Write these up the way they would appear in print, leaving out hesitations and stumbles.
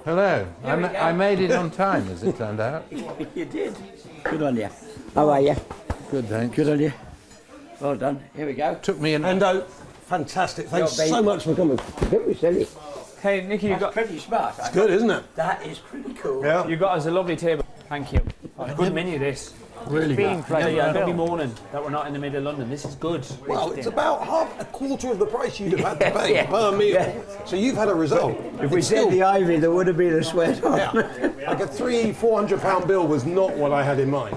Hello. I made it on time, as it turned out. You did. Good on you. How are you? Good, thanks. Good on you. Well done. Here we go. Took me an... Endo, fantastic. Thanks so much for coming. Don't be silly. Hey, Nicky, you got... pretty smart. It's good, isn't it? That is pretty cool. Yeah. You got us a lovely table. Thank you. A good menu, this. Really Being good. played. Don't be moaning that we're not in the middle of London. This is good. Well, it's about a quarter of the price you'd have had to pay per meal. Yeah. So you've had a result. If we said the Ivy, there would have been a sweat on. Yeah. Like a £300-400 bill was not what I had in mind.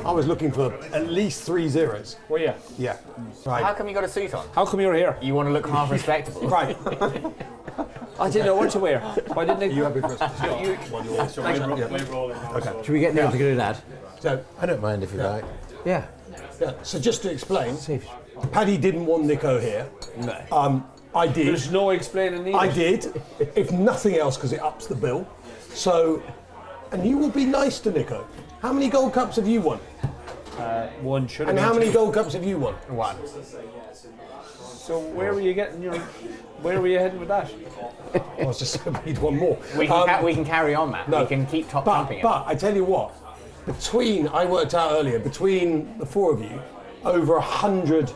I was looking for at least 3 zeros. Were you? Yeah. Right. How come you got a suit on? How come you're here? You want to look half respectable. Right. I didn't know what to wear. Why didn't they? You have a Christmas. Okay. Should we get Neil to do that? So, I don't mind if you like. Yeah. so just to explain, Paddy didn't want Nico here. No. I did. There's no explaining needed. I did, if nothing else, because it ups the bill. So, and you will be nice to Nico. How many Gold Cups have you won? One should have And been how many two. Gold Cups have you won? One. So where were you getting your... Where were you heading with that? I was just hoping he'd won more. We can carry on, Matt. No. We can keep trumping it. But I tell you what, I worked out earlier, between the four of you, over 100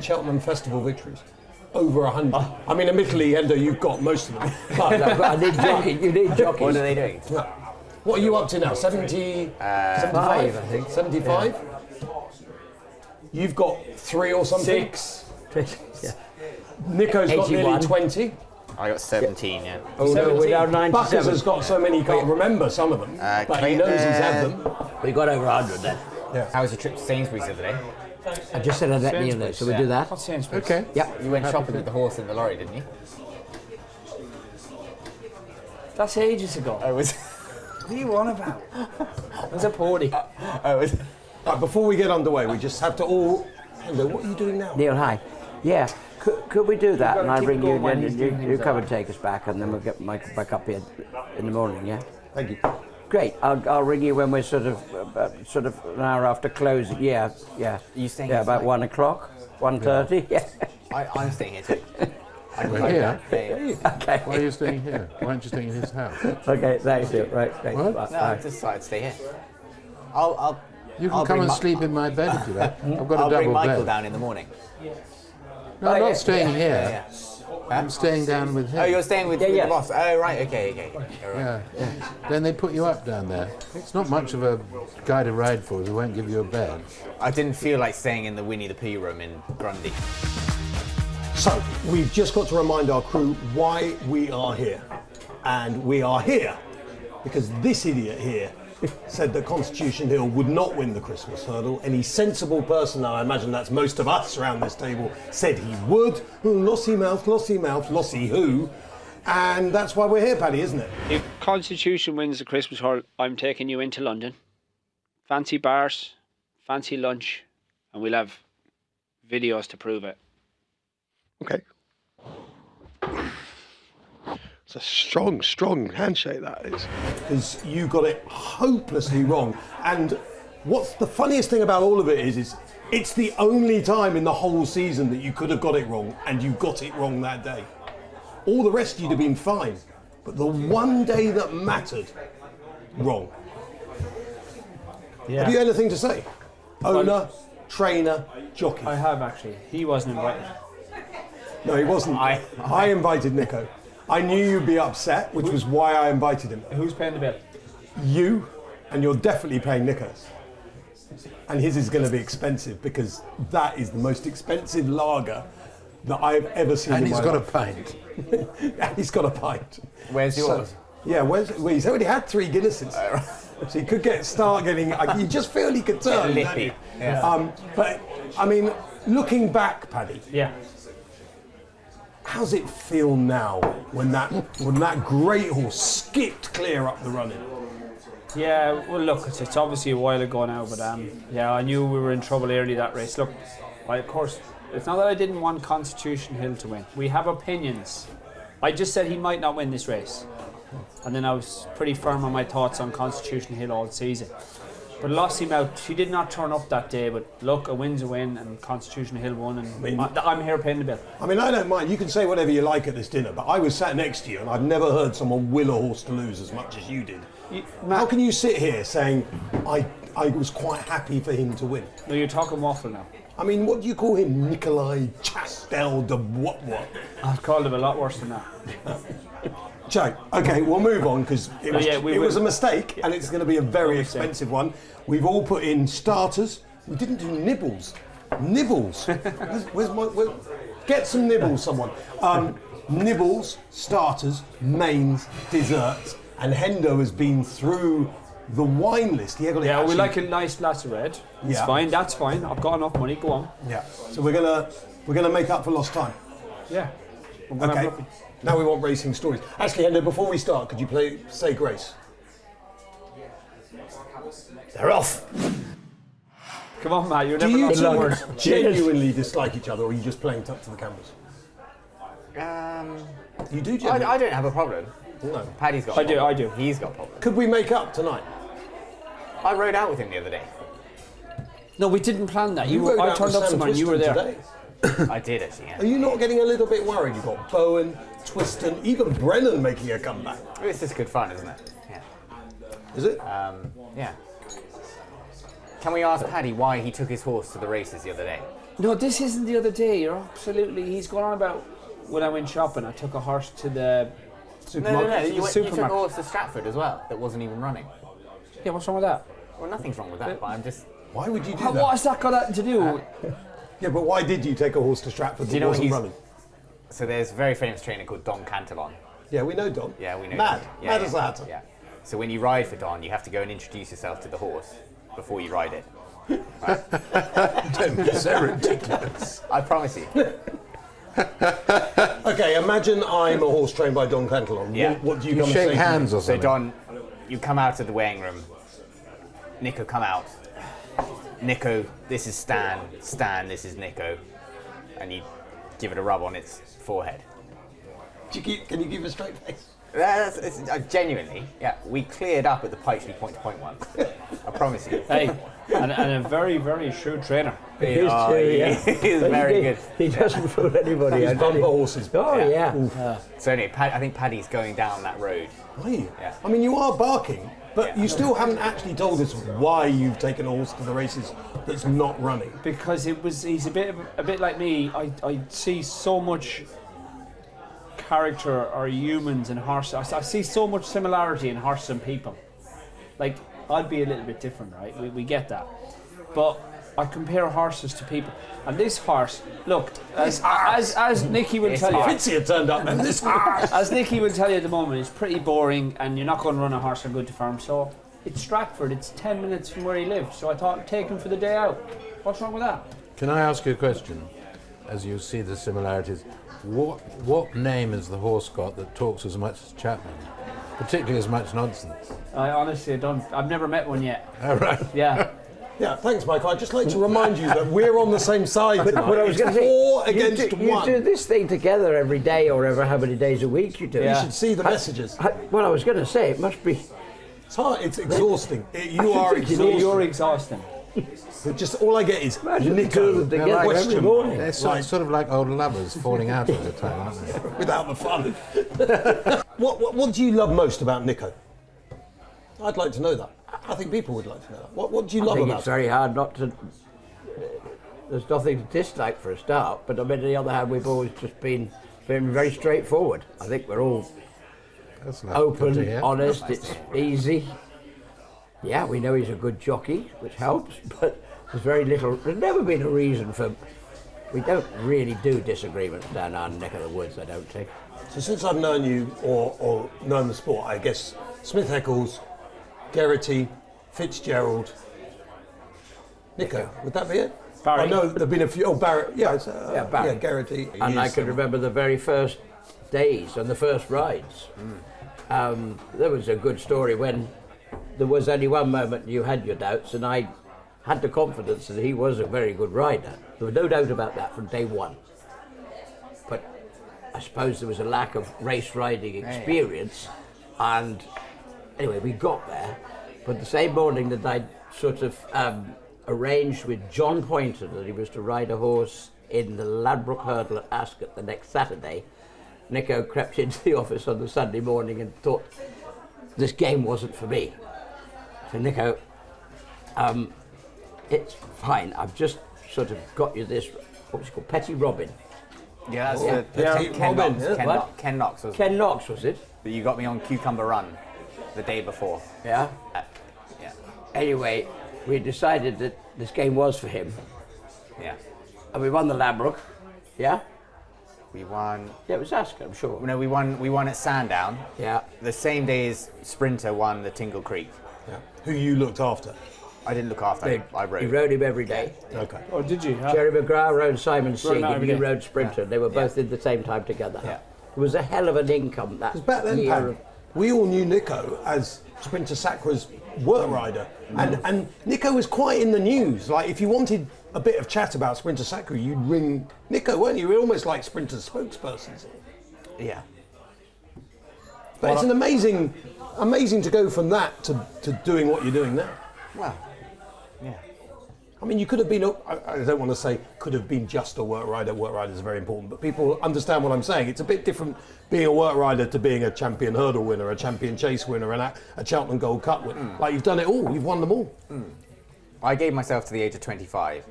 Cheltenham Festival victories. Over 100. I mean, admittedly, Endo, you've got most of them. But I need jockey. You need jockeys. What are they doing? what are you up to now? 70, 75, I think. 75? You've got 3 or something? 6. Yeah. Nico's got 81. nearly 20. I got 17, yeah. Oh no, we're down Buckers 97. has got so many, he can't remember some of them. But he knows he's had them. We got over 100 then. How was your trip to Sainsbury's the other day? I just said I'd let Neil know, so we do that. What's Sainsbury's? Okay. Yep. You went shopping with the horse in the lorry, didn't you? That's ages ago. I was. What are you on about? It was a party. I was. Right, before we get underway, we just have to all... Endo, what are you doing now? Neil, hi. Yeah, could we do that? gotta And I keep ring you, going while and he's then doing you his, come and take us back, and then we'll get Michael back up here in the morning. Yeah. Thank you. Great. I'll ring you when we're sort of an hour after closing. Yeah. Are you staying Yeah, here about tonight? 1 o'clock, 1:30. Yeah. I'm staying here too. We're here. Okay. Why are you staying here? Why aren't you staying in his house? Okay. Thanks. Neil. Right. Thanks. What? Bye. No, I just thought I'd stay here. I'll You can I'll come bring and Ma- sleep in my bed if you like. I've got I'll a bring double Michael bed. down in the morning. No, I'm yeah. not staying here. Yeah. I'm staying down with him. Oh, you're staying with, Yeah. the boss. Oh, right. Okay. All right. Yeah. Then they put you up down there. It's not much of a guy to ride for. They won't give you a bed. I didn't feel like staying in the Winnie the Pooh room in Grundy. So, we've just got to remind our crew why we are here. And we are here because this idiot here said that Constitution Hill would not win the Christmas hurdle. Any sensible person, and I imagine that's most of us around this table, said he would. Lossy mouth, lossy who. And that's why we're here, Paddy, isn't it? If Constitution wins the Christmas hurl, I'm taking you into London. Fancy bars, fancy lunch, and we'll have videos to prove it. Okay. It's a strong handshake, that is. Because you got it hopelessly wrong. And what's the funniest thing about all of it is it's the only time in the whole season that you could have got it wrong, and you got it wrong that day. All the rest you'd have been fine. But the one day that mattered, wrong. Yeah. Have you anything to say? Owner, trainer, jockey. I have actually. He wasn't invited. No, he wasn't. I invited Nico. I knew you'd be upset, which was why I invited him. Who's paying the bill? You, and you're definitely paying Nico's. And his is going to be expensive because that is the most expensive lager that I've ever seen And in he's my got a life. pint. And he's got a pint. Where's yours? So, yeah, well, he's already had 3 Guinnesses. So he could start getting, you just feel he could turn. Lippy. don't you? Yeah. But, I mean, looking back, Paddy, Yeah. how's it feel now when that great horse skipped clear up the running? Yeah, well, look, it's obviously a while ago now, but yeah, I knew we were in trouble early that race. Look, of course, it's not that I didn't want Constitution Hill to win. We have opinions. I just said he might not win this race. And then I was pretty firm on my thoughts on Constitution Hill all season. But Lossiemouth, she did not turn up that day. But look, a win's a win, and Constitution Hill won, and I'm here paying the bill. I mean, I don't mind. You can say whatever you like at this dinner, but I was sat next to you, and I've never heard someone will a horse to lose as much as you did. How can you sit here saying I was quite happy for him to win? No, you're talking waffle now. I mean, what do you call him? Nikolai Chastel de what? I've called him a lot worse than that. Joe, okay, we'll move on because it was a mistake and it's going to be a very expensive one. We've all put in starters. We didn't do nibbles. Nibbles. Get some nibbles, someone. Nibbles, starters, mains, desserts, and Hendo has been through the wine list. We like a nice glass of red. It's fine. That's fine. I've got enough money. Go on. Yeah. So we're gonna make up for lost time. Yeah. Okay. Now we want racing stories. Actually, Hendo, before we start, could you say grace? They're off. Come on, Matt. You're Do never you not two genuinely dislike each other, or are you just playing up to the cameras? You do. I don't have a problem. No. Paddy's got. I do. He's got a problem. Could we make up tonight? I rode out with him the other day. No, we didn't plan that. rode I out turned with up Sam somewhere and you were Twiston there. today. I did actually. Yeah. Are you not getting a little bit worried? You've got Bowen, Twiston, even Brennan making a comeback. It's just good fun, isn't it? Yeah. Is it? Yeah. Can we ask Paddy why he took his horse to the races the other day? No, this isn't the other day. You're absolutely. He's gone on about when I went shopping. I took a horse to the supermarket. No. You took a supermarket. horse to Stratford as well that wasn't even running. Yeah, what's wrong with that? Well, nothing's wrong with that, but I'm just. Why would you do What that? has that got to do? Yeah, but why did you take a horse to Stratford that Do you know wasn't he's- running? So there's a very famous trainer called Don Cantillon. Yeah, we know Don. Yeah, we know. Mad. Don. Mad as that. Yeah. So when you ride for Don, you have to go and introduce yourself to the horse before you ride it. Don't be so ridiculous. I promise you. Okay, imagine I'm a horse trained by Don Cantillon. Yeah. What do you You come and shake say to me? hands or So something. Don, you come out of the weighing room. Nico, come out. Nico, this is Stan. Stan, this is Nico. And you give it a rub on its forehead. Can you give a straight face? Genuinely, yeah. We cleared up at the Pipesby point-to-point one. I promise you. Hey, and a very, very shrewd trainer. He is too, yeah. He is very good. He doesn't fool anybody. He's bumper horses. Oh, yeah. So anyway, I think Paddy's going down that road. Are you? Yeah. I mean, you are barking, but you still haven't actually told us why you've taken a horse to the races that's not running. Because he's a bit like me. I see so much character or humans in horses. I see so much similarity in horses and people. Like, I'd be a little bit different, right? We get that. But I compare horses to people. And this horse, look, as Nicky will tell you, Fitzy had turned up, and this horse. as Nicky will tell you at the moment, it's pretty boring and you're not going to run a horse on good to farm. So it's Stratford, it's 10 minutes from where he lived. So I thought I'd take him for the day out. What's wrong with that? Can I ask you a question? As you see the similarities, what name has the horse got that talks as much as Chapman? Particularly as much nonsense. I honestly don't. I've never met one yet. All right. Yeah. Yeah, thanks, Mike. I'd just like to remind you that we're on the same side tonight. What I was going to say, 4 against 1. you do this thing together every day or ever how many days a week you do. You Yeah. should see the messages. Well, I was going to say, it must be... It's hard. It's exhausting. You are exhausting. You're exhausting. But just all I get is Imagine the two Nico of them together every question morning. They're sort of like old lovers falling out all the time, aren't they? without the fun. What do you love most about Nico? I'd like to know that. I think people would like to know that. What do you I love think about it's very hard not to... There's nothing to dislike for a start, but I mean, on the other hand, we've always just been very straightforward. I think we're all That's nice. Good to open, hear. honest, it's easy. Yeah, we know he's a good jockey, which helps, but there's never been a reason for... We don't really do disagreements down our neck of the woods, I don't think. So since I've known you or known the sport, I guess Smith Eccles, Geraghty, Fitzgerald, Nico, would that be it? Barry. I know there've been a few. Oh, Barrett. Yeah, Barry. Yeah, Geraghty. And I can remember the very first days and the first rides. There was a good story when there was only one moment you had your doubts, and I had the confidence that he was a very good rider. There was no doubt about that from day one. But I suppose there was a lack of race riding experience, and anyway, we got there. But the same morning that I sort of arranged with John Poynter that he was to ride a horse in the Ladbroke Hurdle at Ascot the next Saturday, Nico crept into the office on the Sunday morning and thought this game wasn't for me. So Nico, it's fine. I've just sort of got you this, what was it called, Petty Robin. Yeah, that's Ken Knox. Ken Knox was Ken Knox, was it? But you got me on Cucumber Run the day before. Yeah. Yeah. Anyway, we decided that this game was for him, Yeah. and we won the Ladbroke. Yeah. We won. Yeah, it was Ascot, I'm sure. No, we won at Sandown. Yeah. The same day as Sprinter won the Tingle Creek. Yeah. Who you looked after? I didn't look after. I rode. You rode him every day. Okay. Oh, did you? Jerry McGrath rode Simon Sieg, him and every you day. rode Sprinter. They were both in the same time together. Yeah. It was a hell of an income that Because back then, year. Pam, we all knew Nico as Sprinter Sacre's work rider, and Nico was quite in the news. Like, if you wanted a bit of chat about Sprinter Sacre, you'd ring Nico, weren't you? You were almost like Sprinter's spokesperson. Yeah. But it's an amazing to go from that to doing what you're doing now. Well. Yeah. I mean, you could have been, I don't want to say could have been just a work rider. Work riders are very important, but people understand what I'm saying. It's a bit different being a work rider to being a champion hurdle winner, a champion chase winner, and a Cheltenham Gold Cup winner. Like, you've done it all, you've won them all. I gave myself to the age of 25,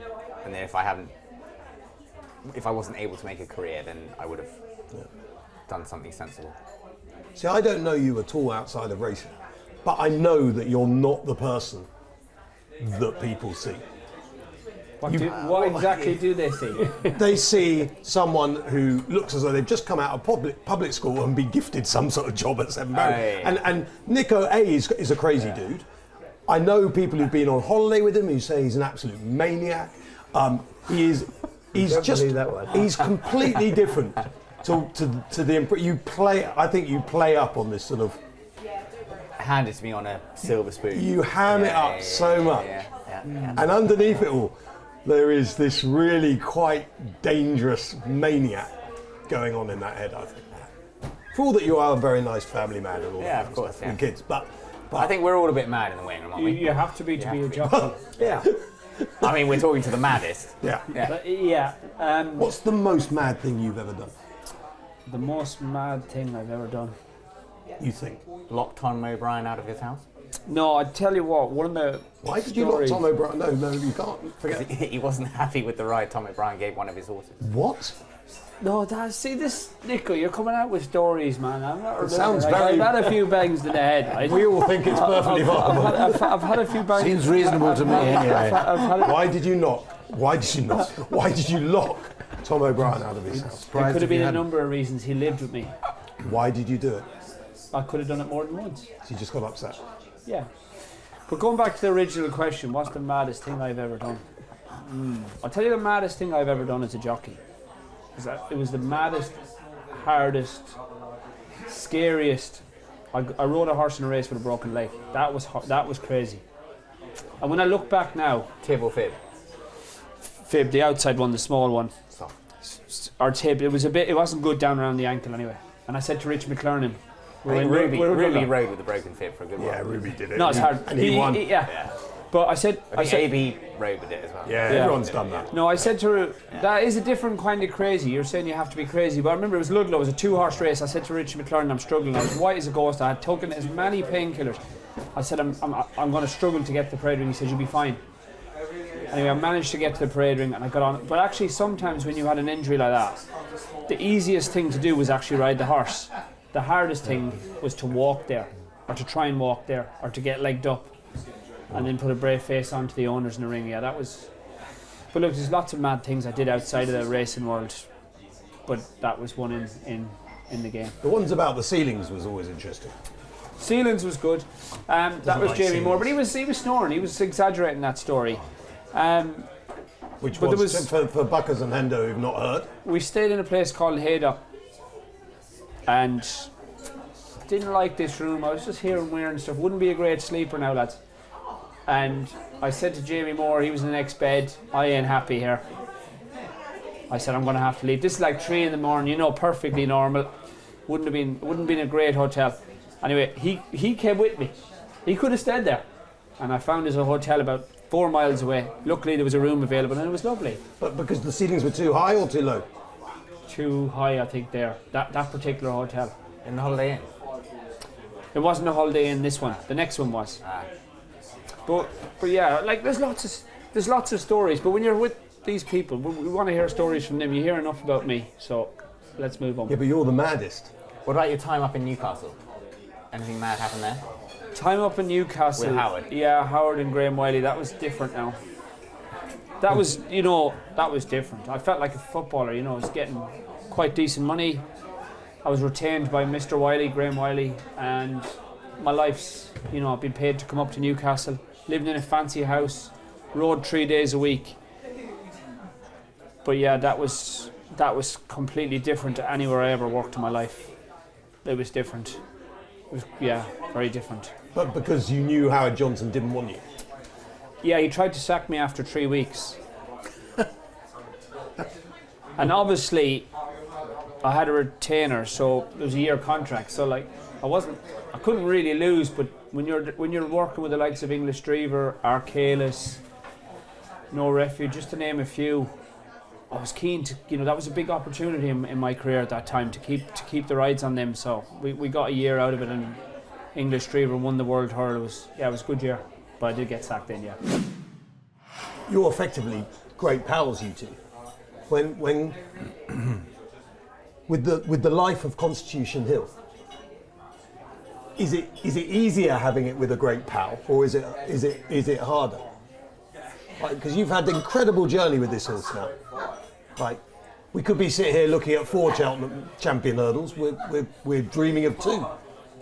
and then if I wasn't able to make a career, then I would have done something sensible. See, I don't know you at all outside of racing, but I know that you're not the person that people see. What exactly do they see? They see someone who looks as though they've just come out of public school and been gifted some sort of job at Seven Barrows. Aye. And Nico is a crazy dude. I know people who've been on holiday with him who say he's an absolute maniac. He's just believe that one. he's completely different to the you play. I think you play up on this sort of. Hand it to me on a silver spoon. You ham it up so much. Yeah. And underneath it all, there is this really quite dangerous maniac going on in that head, I think. For all that you are a very nice family man and all Yeah, that of course, stuff, yeah. and kids, but I think we're all a bit mad in the waiting room, aren't we? You have to be a jockey. Yeah. I mean, we're talking to the maddest. yeah. But, yeah. What's the most mad thing you've ever done, The most mad thing I've ever done. you think? Locked Tom O'Brien out of his house. No, I tell you what. One of the Why did you lock stories- Tom O'Brien? No, you can't. Forget. He wasn't happy with the ride Tom O'Brien gave one of his horses. What? No, see this, Nico. You're coming out with stories, man. I'm not. It sounds like, very- I've had a few bangs to the head. Right? We all think it's perfectly viable. I've had a few bangs. Seems reasonable to me anyway. I've had Why did you knock? Why did you knock? Why did you lock Tom O'Brien out of his house? There could have been a number of reasons. He lived with me. Why did you do it? I could have done it more than once. So you just got upset. Yeah. But going back to the original question, what's the maddest thing I've ever done? I'll tell you the maddest thing I've ever done as a jockey. It was the maddest, hardest, scariest. I rode a horse in a race with a broken leg. That was crazy. And when I look back now, Tib or fib? fib, the outside one, the small one, Soft. or tib, it wasn't good down around the ankle anyway. And I said to Rich McLernan, I think Ruby rode with a broken fib for a good while. Yeah, Ruby did it. no, it's hard. And he won. Yeah. But I said, I think AB rode with it as well. Yeah, everyone's done that. no, I said to her, that is a different kind of crazy. You're saying you have to be crazy. But I remember it was Ludlow, it was a 2-horse race. I said to Richard McLaren, I'm struggling. I was white as a ghost. I had taken as many painkillers. I said, I'm going to struggle to get to the parade ring. He said, you'll be fine. Anyway, I managed to get to the parade ring and I got on. But actually, sometimes when you had an injury like that, the easiest thing to do was actually ride the horse. The hardest thing was to walk there, or to try and walk there, or to get legged up. And then put a brave face onto the owners in the ring. Yeah, that was. But look, there's lots of mad things I did outside of the racing world, but that was one in the game. The ones about the ceilings was always interesting. Sealands was good. That was like Jamie Moore, but Sealands. he was snoring. He was exaggerating that story. Which But there was, was- for Buckers and Hendo who've not heard. We stayed in a place called Haydock, and didn't like this room. I was just hearing weird and stuff. Wouldn't be a great sleeper now, lads. And I said to Jamie Moore, he was in the next bed, I ain't happy here. I said, I'm going to have to leave. This is like 3 a.m, perfectly normal. Wouldn't have been a great hotel. Anyway, he came with me. He could have stayed there. and I found there's a hotel about 4 miles away. Luckily there was a room available and it was lovely. But because the ceilings were too high or too low? Too high, I think, there. That particular hotel. In the Holiday Inn? It wasn't a Holiday Inn, this one. The next one was. But yeah, like there's lots of stories. But when you're with these people, we want to hear stories from them. You hear enough about me, so let's move on. Yeah, but you're the maddest. What about your time up in Newcastle? Anything mad happen there? Time up in Newcastle. With Howard? Yeah, Howard and Graham Wiley. That was different now. That was different. I felt like a footballer, I was getting quite decent money. I was retained by Mr. Wiley, Graham Wiley, and my life's, I've been paid to come up to Newcastle, living in a fancy house, rode 3 days a week. But yeah, that was completely different to anywhere I ever worked in my life. It was different. It was, very different. But because you knew Howard Johnson didn't want you? Yeah, he tried to sack me after 3 weeks. And obviously, I had a retainer, so it was a year contract. So like, I couldn't really lose. But when you're working with the likes of English Drever, Arcalis, No Refuge, just to name a few, I was keen to. That was a big opportunity in my career at that time to keep the rides on them. So we got a year out of it, and English Drever won the World Hurl. It was a good year, but I did get sacked then. Yeah. You're effectively great pals, you two. When with the life of Constitution Hill, is it easier having it with a great pal, or is it harder? Because you've had an incredible journey with this horse now. Like, we could be sitting here looking at 4 Cheltenham champion hurdles. We're dreaming of 2.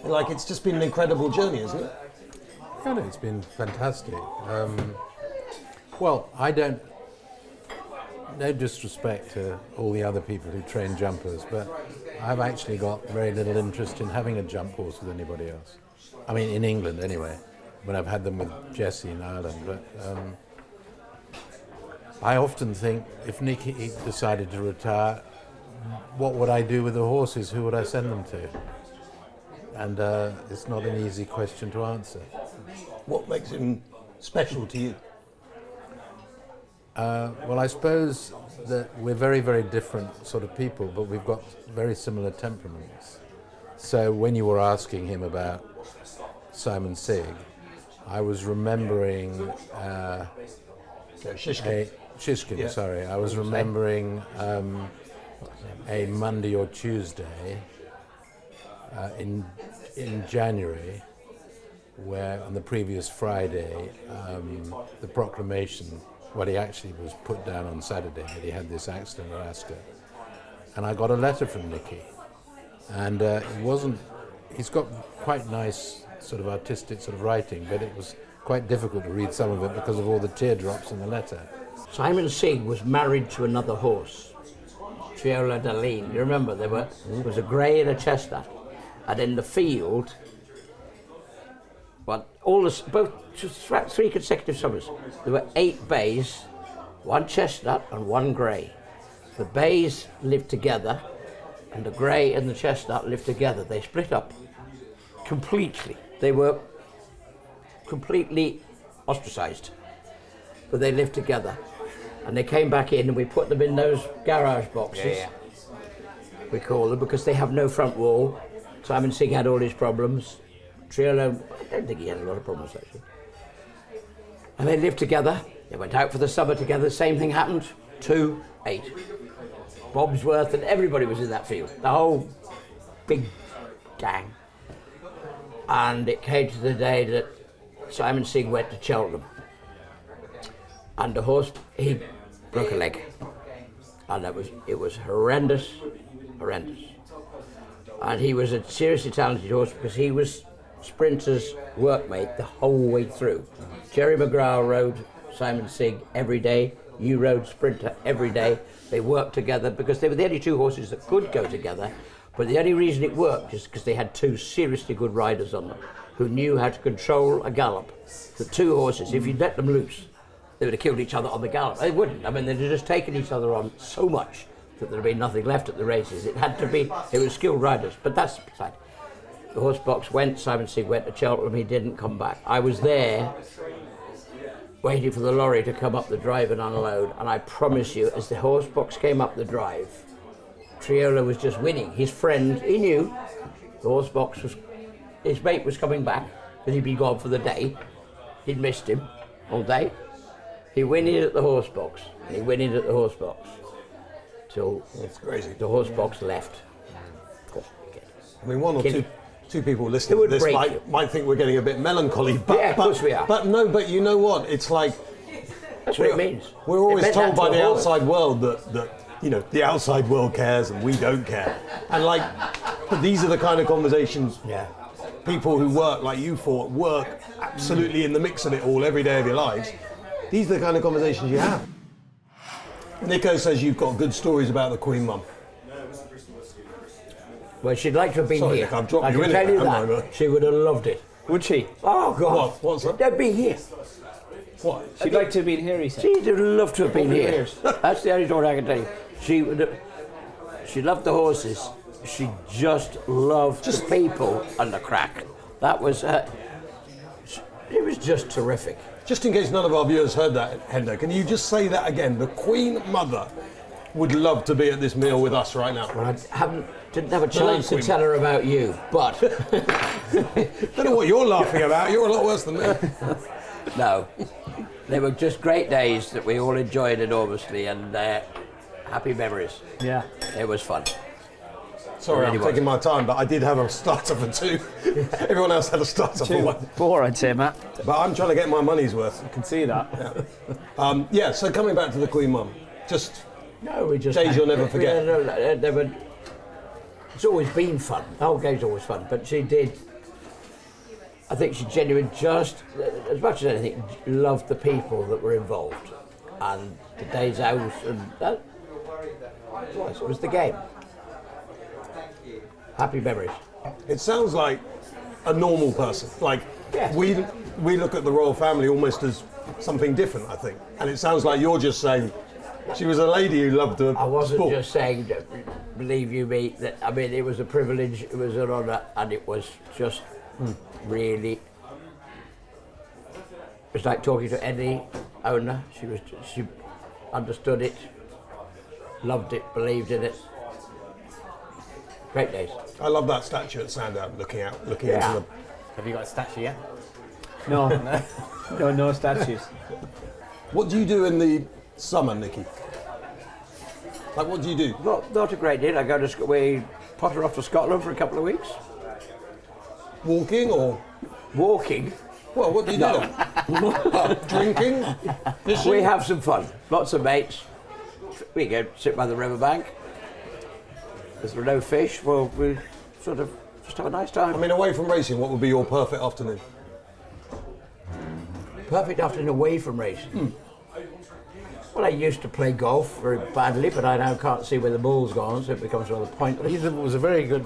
Like, it's just been an incredible journey, isn't it? Yeah, it's been fantastic. Well, I don't. No disrespect to all the other people who train jumpers, but I've actually got very little interest in having a jump horse with anybody else. I mean, in England anyway, when I've had them with Jesse in Ireland. But I often think if Nicky decided to retire, what would I do with the horses? Who would I send them to? And it's not an easy question to answer. What makes him special to you? Well, I suppose that we're very, very different sort of people, but we've got very similar temperaments. So when you were asking him about Simon Sigg, I was remembering Shishkin, Yeah. sorry. I was remembering a Monday or Tuesday in January, where on the previous Friday, the proclamation. Well, he actually was put down on Saturday that he had this accident at Ascot. And I got a letter from Nicky. And he's got quite nice sort of artistic sort of writing, but it was quite difficult to read some of it because of all the teardrops in the letter. Simon Sigg was married to another horse, Triola Dalene. You remember, there was a grey and a chestnut. And in the field, both 3 consecutive summers, there were 8 bays, 1 chestnut and 1 grey. The bays lived together, and the grey and the chestnut lived together. They split up completely. They were completely ostracised, but they lived together. And they came back in, and we put them in those garage boxes, we call them, because they have no front wall. Simon Sigg had all his problems. Triolo, I don't think he had a lot of problems actually. And they lived together. They went out for the summer together. Same thing happened. 2, 8. Bobsworth and everybody was in that field. The whole big gang. And it came to the day that Simon Sigg went to Cheltenham. And the horse, he broke a leg. And it was horrendous. And he was a seriously talented horse because he was Sprinter's workmate the whole way through. Jerry McGrath rode Simon Sigg every day. You rode Sprinter every day. They worked together because they were the only 2 horses that could go together. But the only reason it worked is because they had 2 seriously good riders on them who knew how to control a gallop. The 2 horses, if you'd let them loose, they would have killed each other on the gallop. They wouldn't. I mean, they'd have just taken each other on so much that there'd be nothing left at the races. It was skilled riders, but that's the side. The horse box went, Simon Sigg went to Cheltenham, he didn't come back. I was there waiting for the lorry to come up the drive and unload, and I promise you, as the horse box came up the drive, Triola was just winning. His friend, he knew the horse box was, his mate was coming back, because he'd been gone for the day. He'd missed him all day. He whinnied at the horse box, and he whinnied at the horse box, till It's crazy. the horse box left. I mean, one or Kid- two people listening It would to this break might think we're getting a bit melancholy, but, Yeah, of course we are. But no, but you know what? It's like That's what it means. we're It always meant told that by to the a horse. outside world that you know the outside world cares and we don't care, and like, but these are the kind of conversations Yeah. people who work like you for work absolutely in the mix of it all every day of your lives. These are the kind of conversations you have. Nico says you've got good stories about the Queen Mum. Well, she'd like to have been Sorry, here. Nick, I've dropped I you can in tell it, you haven't that. I? She would have loved it. Would she? Oh, God. What's that? They'd be here. What? She'd like to have been here, he said. She'd have loved to have been here. years. That's the only story I can tell you. She would have, she loved the horses. She just loved the people and the crack. That was her. It was just terrific. Just in case none of our viewers heard that, Hendo, can you just say that again? The Queen Mother would love to be at this meal with us right now. Well, I didn't have a chance to Queen. tell her about you, but Don't know what you're laughing about. You're a lot worse than me. no. They were just great days that we all enjoyed enormously, and happy memories. Yeah. It was fun. Sorry, Really I'm was. taking my time, but I did have a starter for 2. Everyone else had a starter for 1. 4, I'd say, Matt. But I'm trying to get my money's worth. I can see that. Yeah, so coming back to the Queen Mum, just No, we just Days you'll never forget. It's always been fun. The whole game's always fun, but she did. I think she genuinely just, as much as anything, loved the people that were involved, and the days out, and that was the game. Happy memories. it sounds like a normal person. Like, Yeah. we look at the royal family almost as something different, I think. And it sounds like you're just saying she was a lady who loved the I wasn't sport. just saying, that, believe you me, that I mean it was a privilege, it was an honour, and it was just really. It was like talking to any owner. She understood it, loved it, believed in it. Great days. I love that statue at Sandown, looking Yeah. into the. Have you got a statue yet? No. No statues. What do you do in the summer, Nicky? Like, what do you do? Not a great deal. I go to we potter off to Scotland for a couple of weeks. Walking or Walking. well, what do you do? Drinking, fishing. We have some fun. Lots of mates. We go sit by the riverbank. If there are no fish, well, we sort of just have a nice time. I mean, away from racing, what would be your perfect afternoon? Perfect afternoon away from racing. Well, I used to play golf very badly, but I now can't see where the ball's gone, so it becomes rather pointless. He was a very good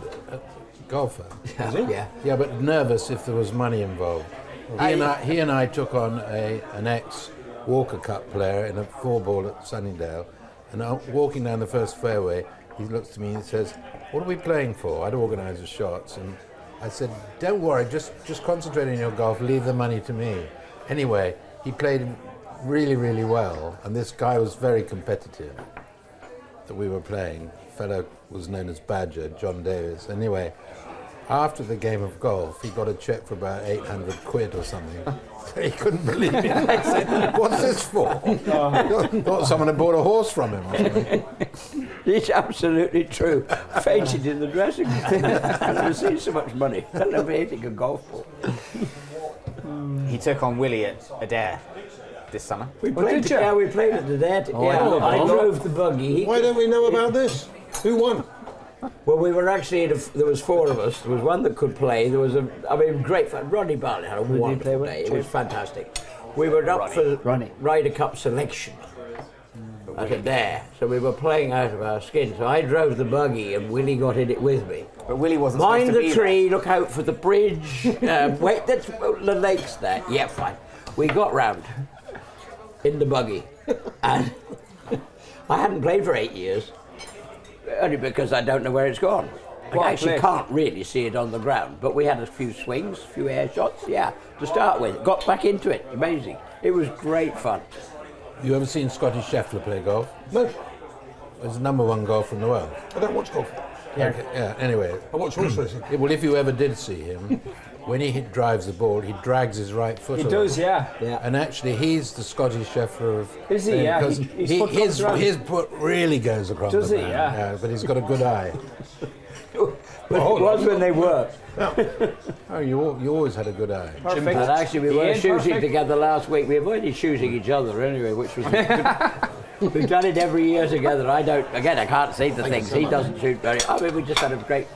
golfer. Yeah. Yeah, but nervous if there was money involved. He and I took on an ex-Walker Cup player in a 4-ball at Sunningdale, and walking down the first fairway, he looks to me and says, "What are we playing for?" I'd organised the shots, and I said, "Don't worry, just concentrate on your golf, leave the money to me." Anyway, he played really, really well, and this guy was very competitive that we were playing. A fellow was known as Badger, John Davis. Anyway, after the game of golf, he got a cheque for about 800 quid or something. He couldn't believe it. I said, "What's this for?" Thought someone had bought a horse from him or something. It's absolutely true. Fainted in the dressing room. I've never seen so much money. I've never hitting a golf ball. He took on Willie at Adair this summer. We played at the Dare. I drove the buggy. Why don't we know about this? Who won? Well, we were actually there was 4 of us. There was one that could play. There was great fun. Ronnie Bartlett had a wonderful day. It was fantastic. We were up for Ryder Cup selection at Adair, so we were playing out of our skin. So I drove the buggy, and Willie got in it with me. But Willie wasn't Mind supposed to the be tree, look out for the bridge. Wait, that's the lake's there. Yeah, fine. We got round in the buggy, and I hadn't played for 8 years, only because I don't know where it's gone. I actually can't really see it on the ground, but we had a few swings, a few air shots, to start with. Got back into it, amazing. It was great fun. You ever seen Scotty Scheffler play golf? No, He's the #1 golfer in the world. I don't watch golf. Yeah, anyway. I watch horse racing. Well, if you ever did see him, when he drives the ball, he drags his right foot He away. does, yeah. And actually, he's the Scottish Scheffler of... Is he? Yeah, Because his foot comes around. his foot really goes across Does the he? ground. Yeah. But he's got a good eye. But it was when they were. Oh, you always had a good eye. Perfect. And actually, we He were ain't shooting perfect. together last week. We avoided shooting each other anyway, which was good. We've done it every year together. I can't see the things. He doesn't shoot very... I mean, we just had it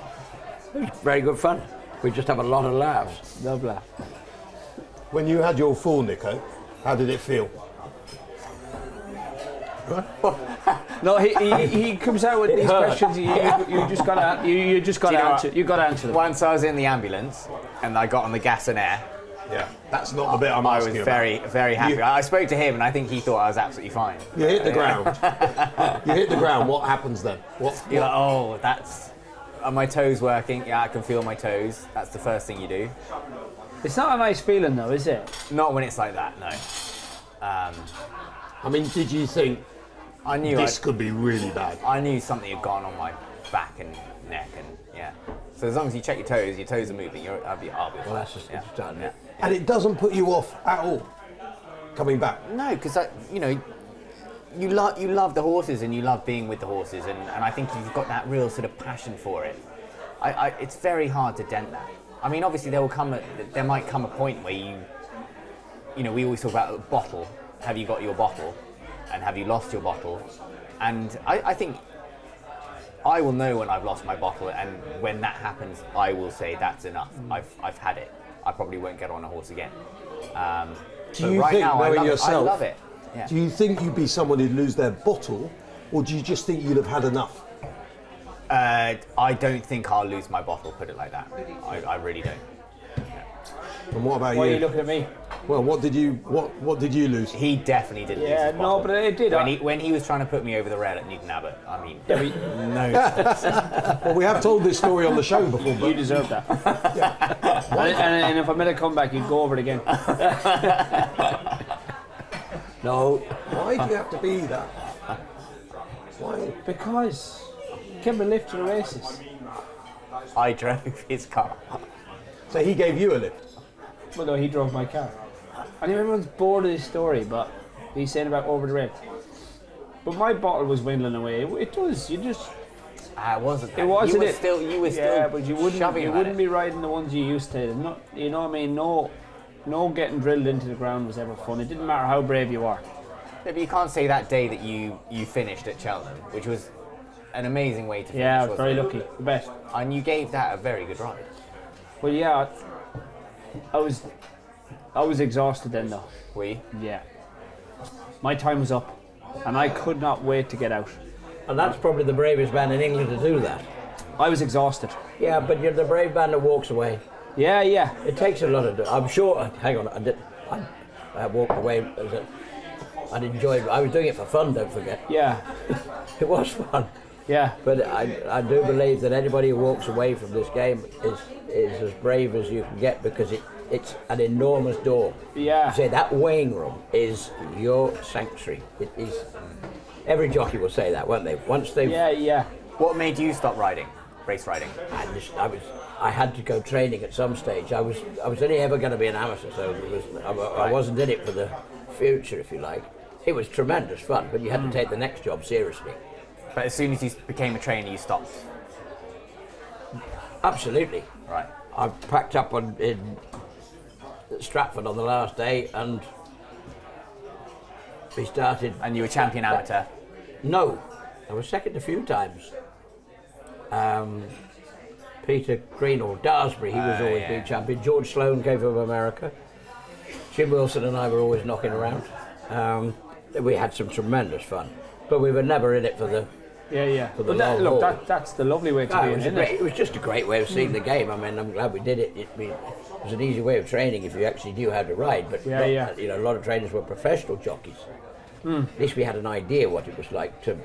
was very good fun. We just have a lot of laughs. Lovely. When you had your fall, Nico, how did it feel? No, he comes out with these questions. You just got to answer. You got to answer them. Once I was in the ambulance and I got on the gas and air, Yeah, that's not the bit I'm I was asking very, very happy. You- I spoke to him and I think he thought I was absolutely fine. about. You hit the ground. You hit the ground. What happens then? You're like, oh, are my toes working? Yeah, I can feel my toes. That's the first thing you do. It's not a nice feeling, though, is it? Not when it's like that, no. I mean, did you think I knew this could be really bad? I knew something had gone on my back and neck, and yeah. So as long as you check your toes are moving. I'll be fine. Well, that's just done. Yeah. And it doesn't put you off at all coming back. No, because you love the horses and you love being with the horses, and I think you've got that real sort of passion for it. It's very hard to dent that. I mean, obviously there might come a point where we always talk about a bottle. Have you got your bottle? And have you lost your bottle? And I think I will know when I've lost my bottle, and when that happens, I will say that's enough. I've had it. I probably won't get on a horse again. Do you think, knowing yourself, I love it. Yeah. do you think you'd be someone who'd lose their bottle, or do you just think you'd have had enough? I don't think I'll lose my bottle. Put it like that. I really don't. And what about Why are you? you looking at me? Well, what did you lose? He definitely didn't lose Yeah, his no, bottle. but it did. When he was trying to put me over the rail at Newton Abbott, I mean, no. Well, we have told this story on the show before, You but deserve that. and if I made a comeback, you'd go over it again. No, why do you have to be that? Why? Because Kimber lift to the races. I drove his car. So he gave you a lift. Well, no, he drove my car. I know everyone's bored of this story, but he's saying about over the rail. But my bottle was dwindling away. It does. You just. I wasn't. It wasn't. You were still. Yeah, but you wouldn't. shoving You at wouldn't it. be riding the ones you used to. Not. You know what I mean? No getting drilled into the ground was ever fun. It didn't matter how brave you are. Yeah, but you can't say that day that you finished at Cheltenham, which was an amazing way to finish. Yeah, I was wasn't very it? lucky. The best. And you gave that a very good ride. Well, yeah. I was exhausted then, though. Were you? Yeah. My time was up, and I could not wait to get out. and that's probably the bravest man in England to do that. I was exhausted. Yeah, but you're the brave man that walks away. Yeah, yeah. It takes a lot of. I'm sure. Hang on, I walked away. I'd enjoyed it. I was doing it for fun. Don't forget. Yeah, It was fun. yeah. But I do believe that anybody who walks away from this game is as brave as you can get, because it's an enormous door. Yeah. Say that weighing room is your sanctuary. It is. Every jockey will say that, won't they? Once they. Yeah, yeah. What made you stop riding, race riding? I had to go training at some stage. I was only ever going to be an amateur, so I wasn't in it for the future, if you like. It was tremendous fun, but you had to take the next job seriously. But as soon as you became a trainer, you stopped. Absolutely. Right. I packed up in Stratford on the last day, and we started. And you were champion amateur. No, I was second a few times. Peter Green or Daresbury, he was always big champion. George Sloan came from America. Jim Wilson and I were always knocking around. We had some tremendous fun, but we were never in it for the. Yeah. For the But long haul. that's the lovely way to be in, isn't It it? was just a great way of seeing the game. I mean, I'm glad we did it. It was an easy way of training if you actually knew how to ride. But Yeah. you know, a lot of trainers were professional jockeys. At least we had an idea what it was like to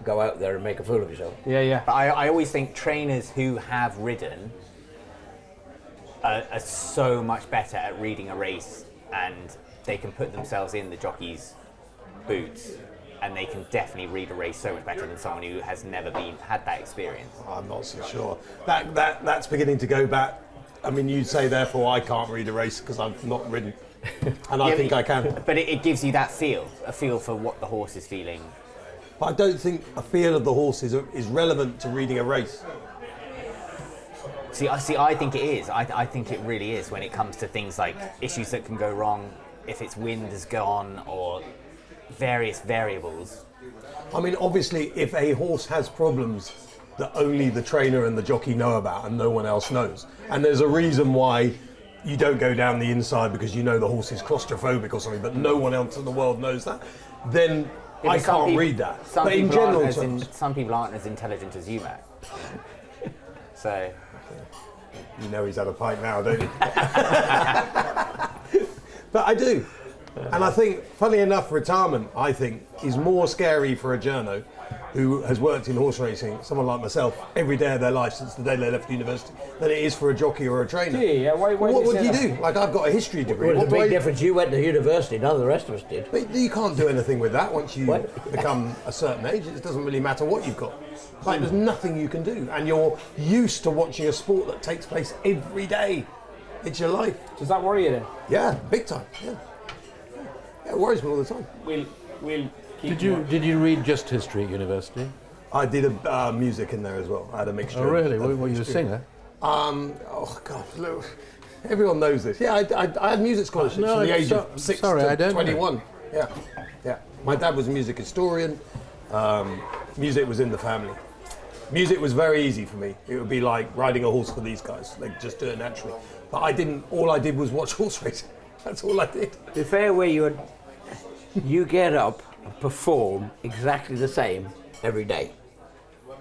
go out there and make a fool of yourself. Yeah, yeah. But I always think trainers who have ridden are so much better at reading a race, and they can put themselves in the jockey's boots, and they can definitely read a race so much better than someone who has never had that experience. I'm not so sure. That's beginning to go back. I mean, you'd say, therefore, I can't read a race because I've not ridden. And I think I can. But it gives you that a feel for what the horse is feeling. But I don't think a feel of the horse is relevant to reading a race. See, I think it is. I think it really is when it comes to things like issues that can go wrong, if its wind has gone, or various variables. I mean, obviously, if a horse has problems that only the trainer and the jockey know about and no one else knows, and there's a reason why you don't go down the inside because you know the horse is claustrophobic or something, but no one else in the world knows that, then Yeah, I can't read that. Some But in people general aren't terms, some people aren't as intelligent as you, Matt. So, you know he's had a pint now, don't you? But I do. And I think, funny enough, retirement, I think, is more scary for a journo who has worked in horse racing, someone like myself, every day of their life since the day they left university, than it is for a jockey or a trainer. Yeah, why What would say you that? do? Like, I've got a history degree. Well, What there's a do big I- difference. You went to university, none of the rest of us did. But you can't do anything with that once you What? become a certain age. It doesn't really matter what you've got. Like, there's nothing you can do. And you're used to watching a sport that takes place every day. It's your life. Does that worry you then? Yeah, big time. Yeah. Yeah, it worries me all the time. We'll keep Did you read just history at university? I did a music in there as well. I had a mixture. Oh, really? of Were you a history. singer? Oh God, look, everyone knows this. Yeah, I had music scholarships No, from the age so- of 6 sorry, I to don't know. 21. Yeah, yeah. My dad was a music historian. Music was in the family. Music was very easy for me. It would be like riding a horse for these guys. They just do it naturally. But I didn't. All I did was watch horse racing. That's all I did. The fair way you get up and perform exactly the same every day.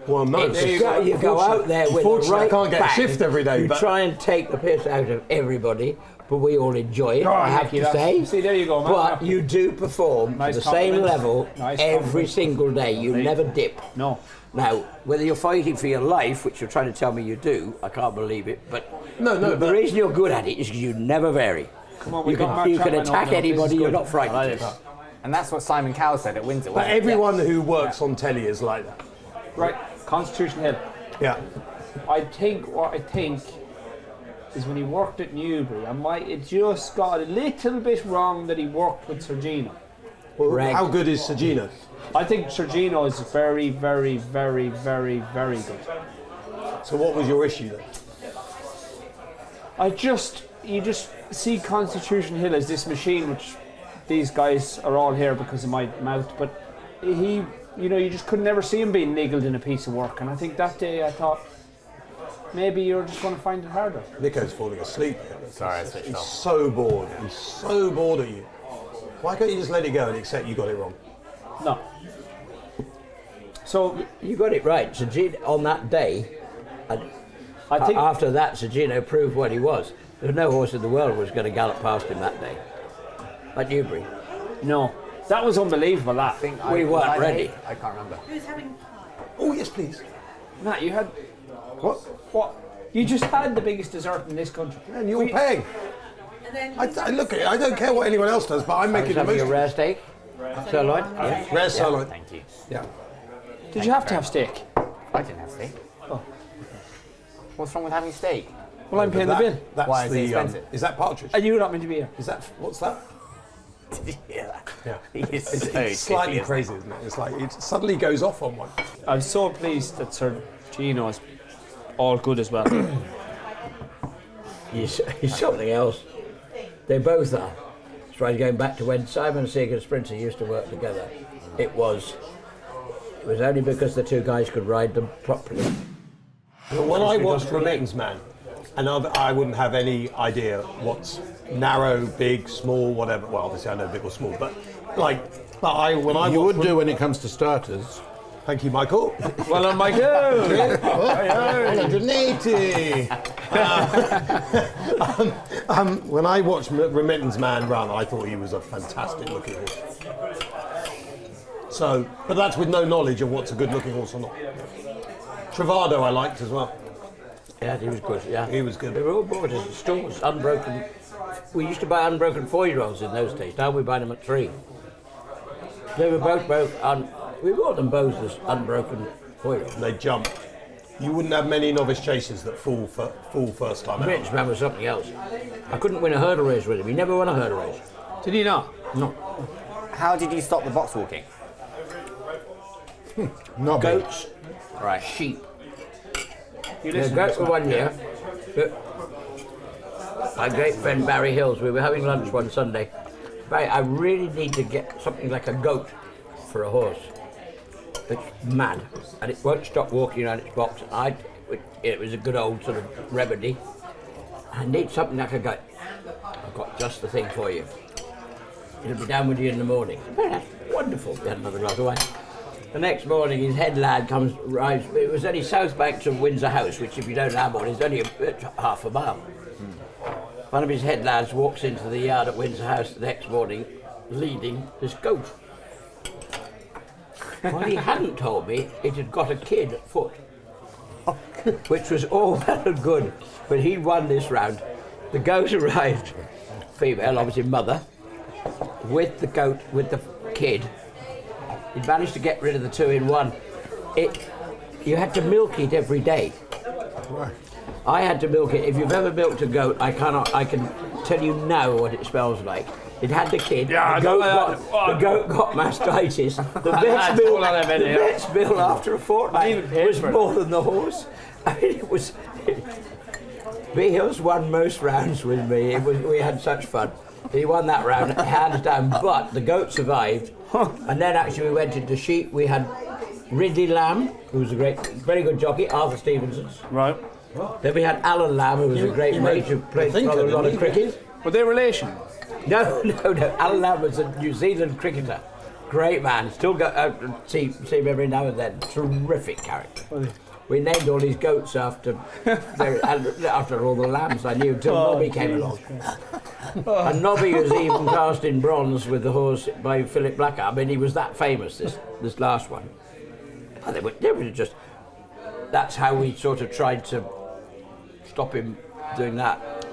Well, no. You go out there with the Unfortunately, right I can't get a bang. shift every day. You But try and take the piss out of everybody, but we all enjoy it, Oh, I have Nicky, to that's- say. see, there you go, Matt. But you do perform Nice to the same compliment. level Nice every compliment. single day. You never dip. No. Now, whether you're fighting for your life, which you're trying to tell me you do, I can't believe it, but No, the but- reason you're good at it is because you never vary. Come on, we You got can, Matt you can Chapman attack on now. This is anybody, you're good. not frightened. I like it. and that's what Simon Cowell said at Windsor. But wasn't it? everyone who works on telly is like that. Right, Constitution Hill. Yeah. I think is when he worked at Newbury, it just got a little bit wrong that he worked with Sir Gino. Well, Reg. how good is Sagina? I think Sir Gino is very, very, very, very, very good. So what was your issue then? You just see Constitution Hill as this machine, which these guys are all here because of my mouth, but you just could never see him being niggled in a piece of work. And I think that day I thought, maybe you're just going to find it harder. Nico's falling asleep. Sorry, I switched He's off. so bored. He's so bored at you. Why can't you just let it go and accept you got it wrong? No. So You got it right. Sir Gino, on that day, and I think after that, Sir Gino proved what he was. There was no horse in the world was going to gallop past him that day. At Newbury. no, that was unbelievable. That We was weren't I ready. late? I can't remember. Who's having pie? Oh yes, please. Matt, you had what? You just had the biggest dessert in this country. And you're paying. And then I look at it. I don't care what anyone else does, but I'm I was making the having most. a rare steak. Sirloin. Yeah. Rare sirloin. Thank you. Yeah. Did you have to have steak? I didn't have steak. Oh. What's wrong with having steak? Well, I'm paying the bill. That's Why is it the. expensive? Is that partridge? And you're not meant to be here. Is that what's that? Yeah. Yeah. He is so It's slightly chippy, crazy, isn't it? It's like it suddenly goes off on one. I'm so pleased that Sir Gino is all good as well. He's something else. They both are. It's right, going back to when Simon Sacre and Sprinter used to work together. It was only because the two guys could ride them properly. But when I watched Remittance Man, and I wouldn't have any idea what's narrow, big, small, whatever. Well, obviously I know big or small, but when I You watched would do when it comes to starters. Thank you, Michael. Well done, Michael. 180. When I watched Remittance Man run, I thought he was a fantastic looking horse. So, but that's with no knowledge of what's a good-looking horse or not. Travado I liked as well. Yeah, he was good. Yeah, He was good. They were all bought as stalls, unbroken. We used to buy unbroken 4-year-olds in those days. Now we buy them at 3. They were both we bought them both as unbroken 4-year-olds. They jump. You wouldn't have many novice chasers that fall first time out. Richman was something else. I couldn't win a hurdle race with him. He never won a hurdle race. Did he not? No. How did you stop the box walking? Not Goats, Right. sheep. You The listen. goat for 1 year. My great friend Barry Hills, we were having lunch one Sunday. Barry, I really need to get something like a goat for a horse. It's mad, and it won't stop walking around its box. It was a good old sort of remedy. I need something like a goat. I've got just the thing for you. It'll be down with you in the morning. Oh, that's wonderful. We had another glass of wine. The next morning, his head lad arrives. It was only South Bank to Windsor House, which, if you don't know Lambourn, is only half a mile. One of his head lads walks into the yard at Windsor House the next morning, leading this goat. What he hadn't told me, it had got a kid at foot, which was all well and good. But he'd won this round. The goat arrived, female, obviously mother, with the goat, with the kid. He managed to get rid of the 2 in 1. You had to milk it every day. I had to milk it. If you've ever milked a goat, I can tell you now what it smells like. It had the kid. Yeah, the goat got mastitis. The vet's bill after a fortnight was more than the horse. I mean, it was. B Hills won most rounds with me. We had such fun. He won that round hands down. But the goat survived. And then actually we went into sheep. We had Ridley Lamb, who was a very good jockey, Arthur Stevenson's. Right. Then we had Alan Lamb, who was a great mate who played a lot of cricket. Were they relation? No. Alan Lamb was a New Zealand cricketer. Great man. Still go out and see him every now and then. Terrific character. We named all these goats after all the lambs I knew until Nobby came along. And Nobby was even cast in bronze with the horse by Philip Blacker. I mean, he was that famous, this last one. And they were just... That's how we sort of tried to stop him doing that.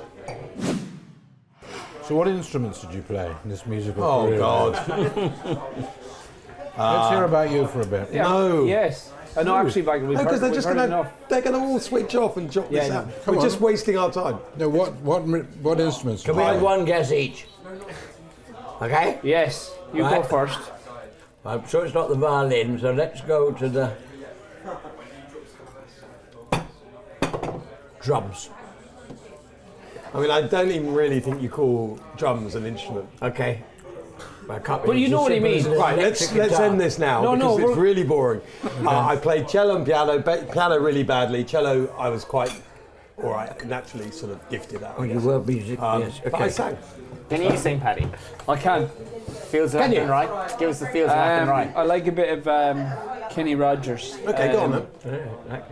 So what instruments did you play in this musical career? Oh, God. Let's hear about you for a bit. Yeah. No. Yes. No, actually, Michael, we've Because heard, they're going to all switch off and drop this Yeah, out. no. We're just wasting our time. No, what instruments? Can we have one guess each? Okay? Yes, you go Right. first. I'm sure it's not the violin, so let's go to the drums. I mean, I don't even really think you call drums an instrument. Okay. I can't But you know what he means. Right, let's end this now because it's really boring. I played cello and piano, piano really badly. Cello, I was quite all right, naturally sort of gifted at. Oh, you were music, yes. But I Okay. sang. Can you sing, Paddy? I can. Feels left and right. Give us the feels left and right. I like a bit of Kenny Rogers. Okay, go on then.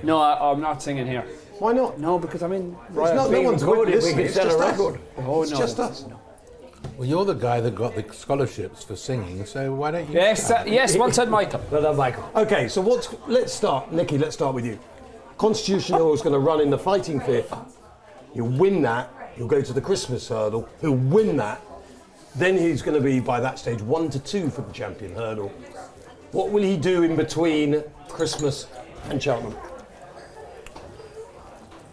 No, I'm not singing here. Why not? No, because I'm in. It's not, no one's recorded, listening. we It's can just sell a us. record. Oh, It's no. just us. Well, you're the guy that got the scholarships for singing, so why don't you? Yes, yes, well said, Michael. Well done, Michael. Okay, so let's start. Nicky, let's start with you. Constitution Hill is going to run in the fighting fifth. He'll win that. He'll go to the Christmas hurdle. He'll win that. Then he's going to be, by that stage, 1-2 for the champion hurdle. What will he do in between Christmas and Cheltenham?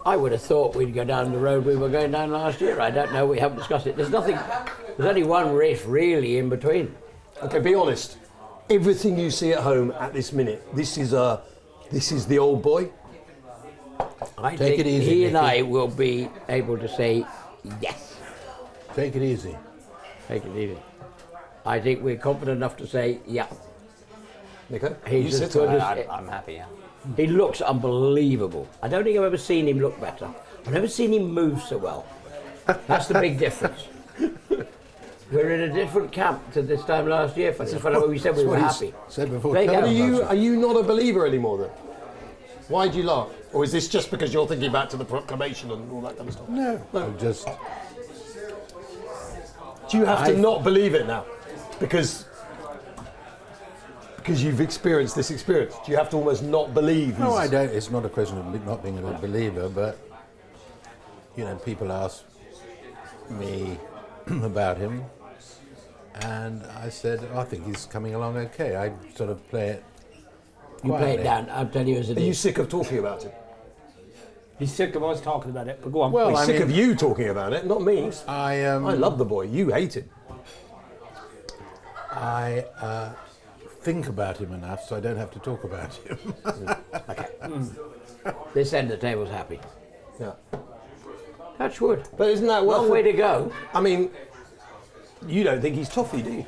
I would have thought we'd go down the road we were going down last year. I don't know, we haven't discussed it. There's only one race really in between. Okay, be honest. Everything you see at home at this minute, this is the old boy. I Take think it easy, he and Nicky. I will be able to say yes. Take it easy. Take it easy. I think we're confident enough to say yeah. Nico, He's you as sit good on as- that. I'm happy, yeah. He looks unbelievable. I don't think I've ever seen him look better. I've never seen him move so well. That's the big difference. We're in a different camp to this time last year. For we said we were happy. Said before. They Cheltenham, go. that's it. Are you not a believer anymore then? Why do you laugh? Or is this just because you're thinking back to the proclamation and all that kind of stuff? No, just Do you have to not believe it now? Because because you've experienced this experience? Do you have to almost not believe? No, I don't. It's not a question of not being a believer, but people ask me about him, and I said, I think he's coming along okay. I sort of play it. You play it quietly. down. I'll tell you as it Are you is. sick of talking about it? He's sick of us talking about it, but go on. Well, He's I sick mean, of you talking about it, not me. I love the boy. You hate him. I think about him enough, so I don't have to talk about him. This end of the table's happy. Yeah. Touch wood. But isn't that Long way to go. I mean, you don't think he's toffee, do you?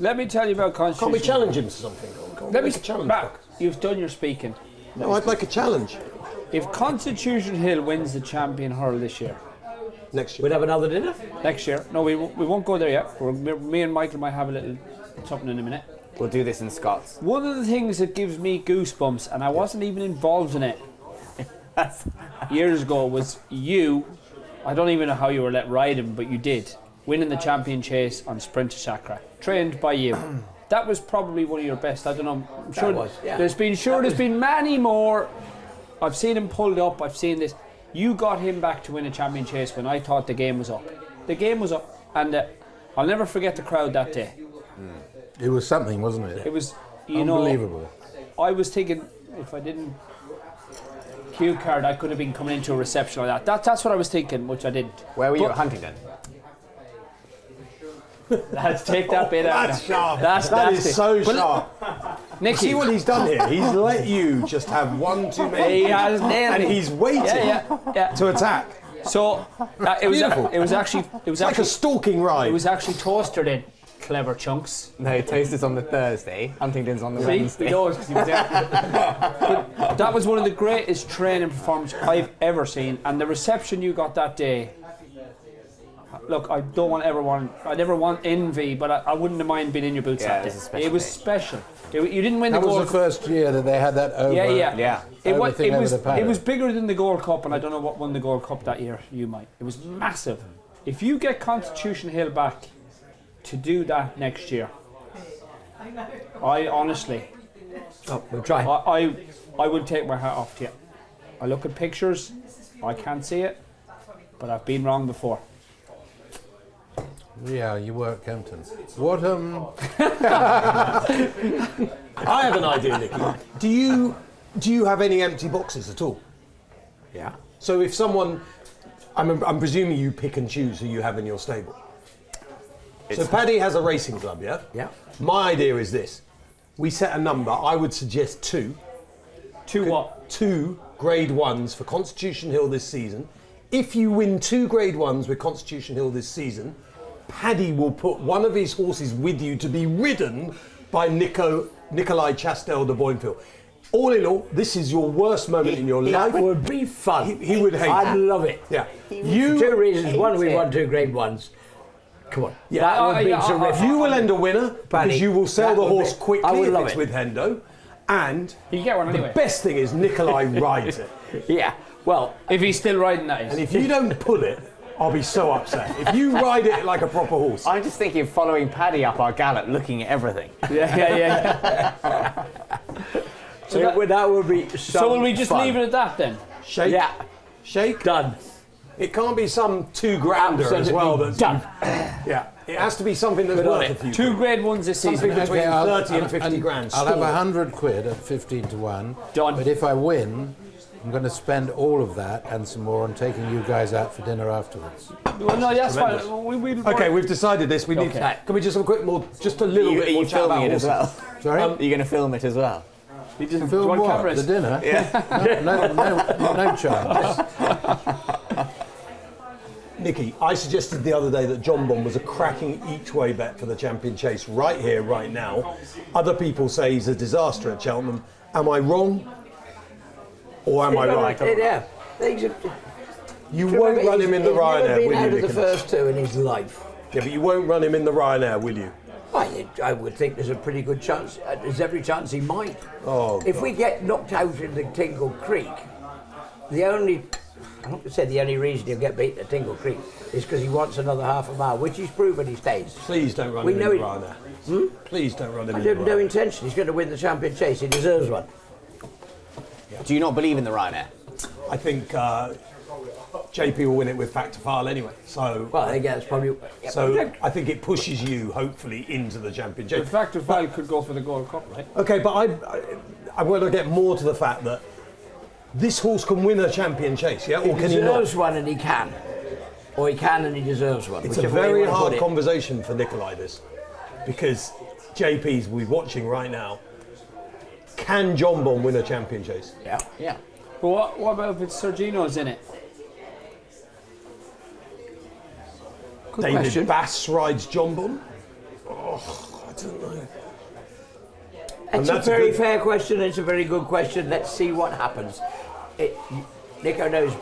Let me tell you about Can't we Constitution. challenge him to something? Can't we make a challenge. Matt, you've done your speaking. No, I'd like a challenge If Constitution Hill wins the champion hurl this year, next year. We'll have another dinner. next year, no, we won't go there yet. Me and Michael might have a little something in a minute. We'll do this in Scots. One of the things that gives me goosebumps, and I wasn't even involved in it years ago, was you. I don't even know how you were let ride him, but you did. Winning the champion chase on Sprint to Sacre, trained by you. That was probably one of your best. I don't know. I'm sure was, yeah. there's been many more. I've seen him pulled up. I've seen this. You got him back to win a champion chase when I thought the game was up. The game was up, and I'll never forget the crowd that day. It was something, wasn't it? It was, unbelievable. I was thinking if I didn't cue card, I could have been coming into a reception like that. That's what I was thinking, which I didn't. Where were you But- at Huntingdon? Let's take that bit out. That's sharp. That's That nasty. is so But sharp. Nicky, See what he's done here? He's let you just have one too many. he has nailed And it. he's waiting Yeah. to attack. So it was actually Like a stalking ride. it was actually toasted in clever chunks. No, Toast is on the Thursday. Huntingdon's on the See, Wednesday. he knows 'cause he was there. But that was one of the greatest training performances I've ever seen, and the reception you got that day. Look, I never want envy, but I wouldn't have mind being in your boots Yeah, that it was day. a special It was day. special. You didn't win That the was Gold the first year that they had that over. Yeah. It Over was, thing it, over was, the paddock. it was bigger than the Gold Cup, and I don't know what won the Gold Cup that year. You might. It was massive. If you get Constitution Hill back to do that next year, I honestly, We'll try. I will take my hat off to you. I look at pictures, I can't see it, but I've been wrong before. Yeah, you were at Kempton. What I have an idea, Nicky. Do you have any empty boxes at all? Yeah. So if someone, I'm presuming you pick and choose who you have in your stable. So Paddy has a racing club, yeah? Yeah. My idea is this. We set a number. I would suggest 2. To what? 2 grade 1s for Constitution Hill this season. If you win 2 grade 1s with Constitution Hill this season, Paddy will put one of his horses with you to be ridden by Nicolai Chastel de Boinville. All in all, this is your worst moment in your life. That would be fun. He would hate I'd it. love it. Yeah. For 2 reasons. One, we won 2 grade 1s. Come on. Yeah. That would be Yeah, terrific. You will end a winner Paddy, because you will sell that the would horse be- I quickly would if love it's it. with Hendo. And You get one the anyway. best thing is Nicolai rides it. Yeah. Well, If he's still riding that, And if you don't pull it, I'll be so upset. If you ride it like a proper horse. I'm just thinking of following Paddy up our gallop, looking at everything. yeah. so that would be So will we just fun. leave it at that then? Shake. Yeah. Shake. Done. It can't be some 2 grander as Absolutely well. That's done. Yeah. It has to be something that's Good on worth a it. few. 2 grade 1s this season. Something between I'll- 30 and 50 grand. I'll have Store. 100 quid at 15 to 1. Done. But if I win, I'm going to spend all of that and some more on taking you guys out for dinner afterwards. Well, no, that's Tremendous. fine. We'll Okay, we've decided this. We need. Okay. Can we just have a quick more, just a little Are bit more you chat about filming it as horses? well? Sorry? Are you going to film it as well? He doesn't Film want what? cameras. The dinner? Yeah. No chance. Nicky, I suggested the other day that Jonbon was a cracking each-way bet for the champion chase right here, right now. Other people say he's a disaster at Cheltenham. Am I wrong? Or am I right? Yeah. You won't run him in the He's never Ryanair, been will out you, of the Nicholas? first 2 in his life. Yeah, but you won't run him in the Ryanair, will you? I would think there's a pretty good chance. There's every chance he might. Oh, If we get knocked out in the Tingle Creek, the only I don't say the only reason he'll get beaten at Tingle Creek is because he wants another half a mile, which he's proven he stays. Please don't run We him know in he- the Ryanair. Please don't run him I in the have no Ryanair. intention. He's going to win the champion chase. He deserves one. Do you not believe in the Ryanair? I think JP will win it with Factor File anyway. So, Well, I guess probably. I think it pushes you, hopefully, into the championship. The Factor File could go for the Gold Cup, right? Okay, but I want to get more to the fact that this horse can win a champion chase, yeah? Or He can he not? deserves one, and he can. Or he can, and he deserves one. It's a whichever way you very wanna put hard it. conversation for Nikolai, this. Because JP's we're watching right now. Can Jonbon win a champion chase? Yeah. Yeah. But what about if it's Sir Gino's in it? Good David question. Bass rides Jonbon? Oh, I don't know. It's a that's a very good- fair question. It's a very good question. Let's see what happens. Nico knows.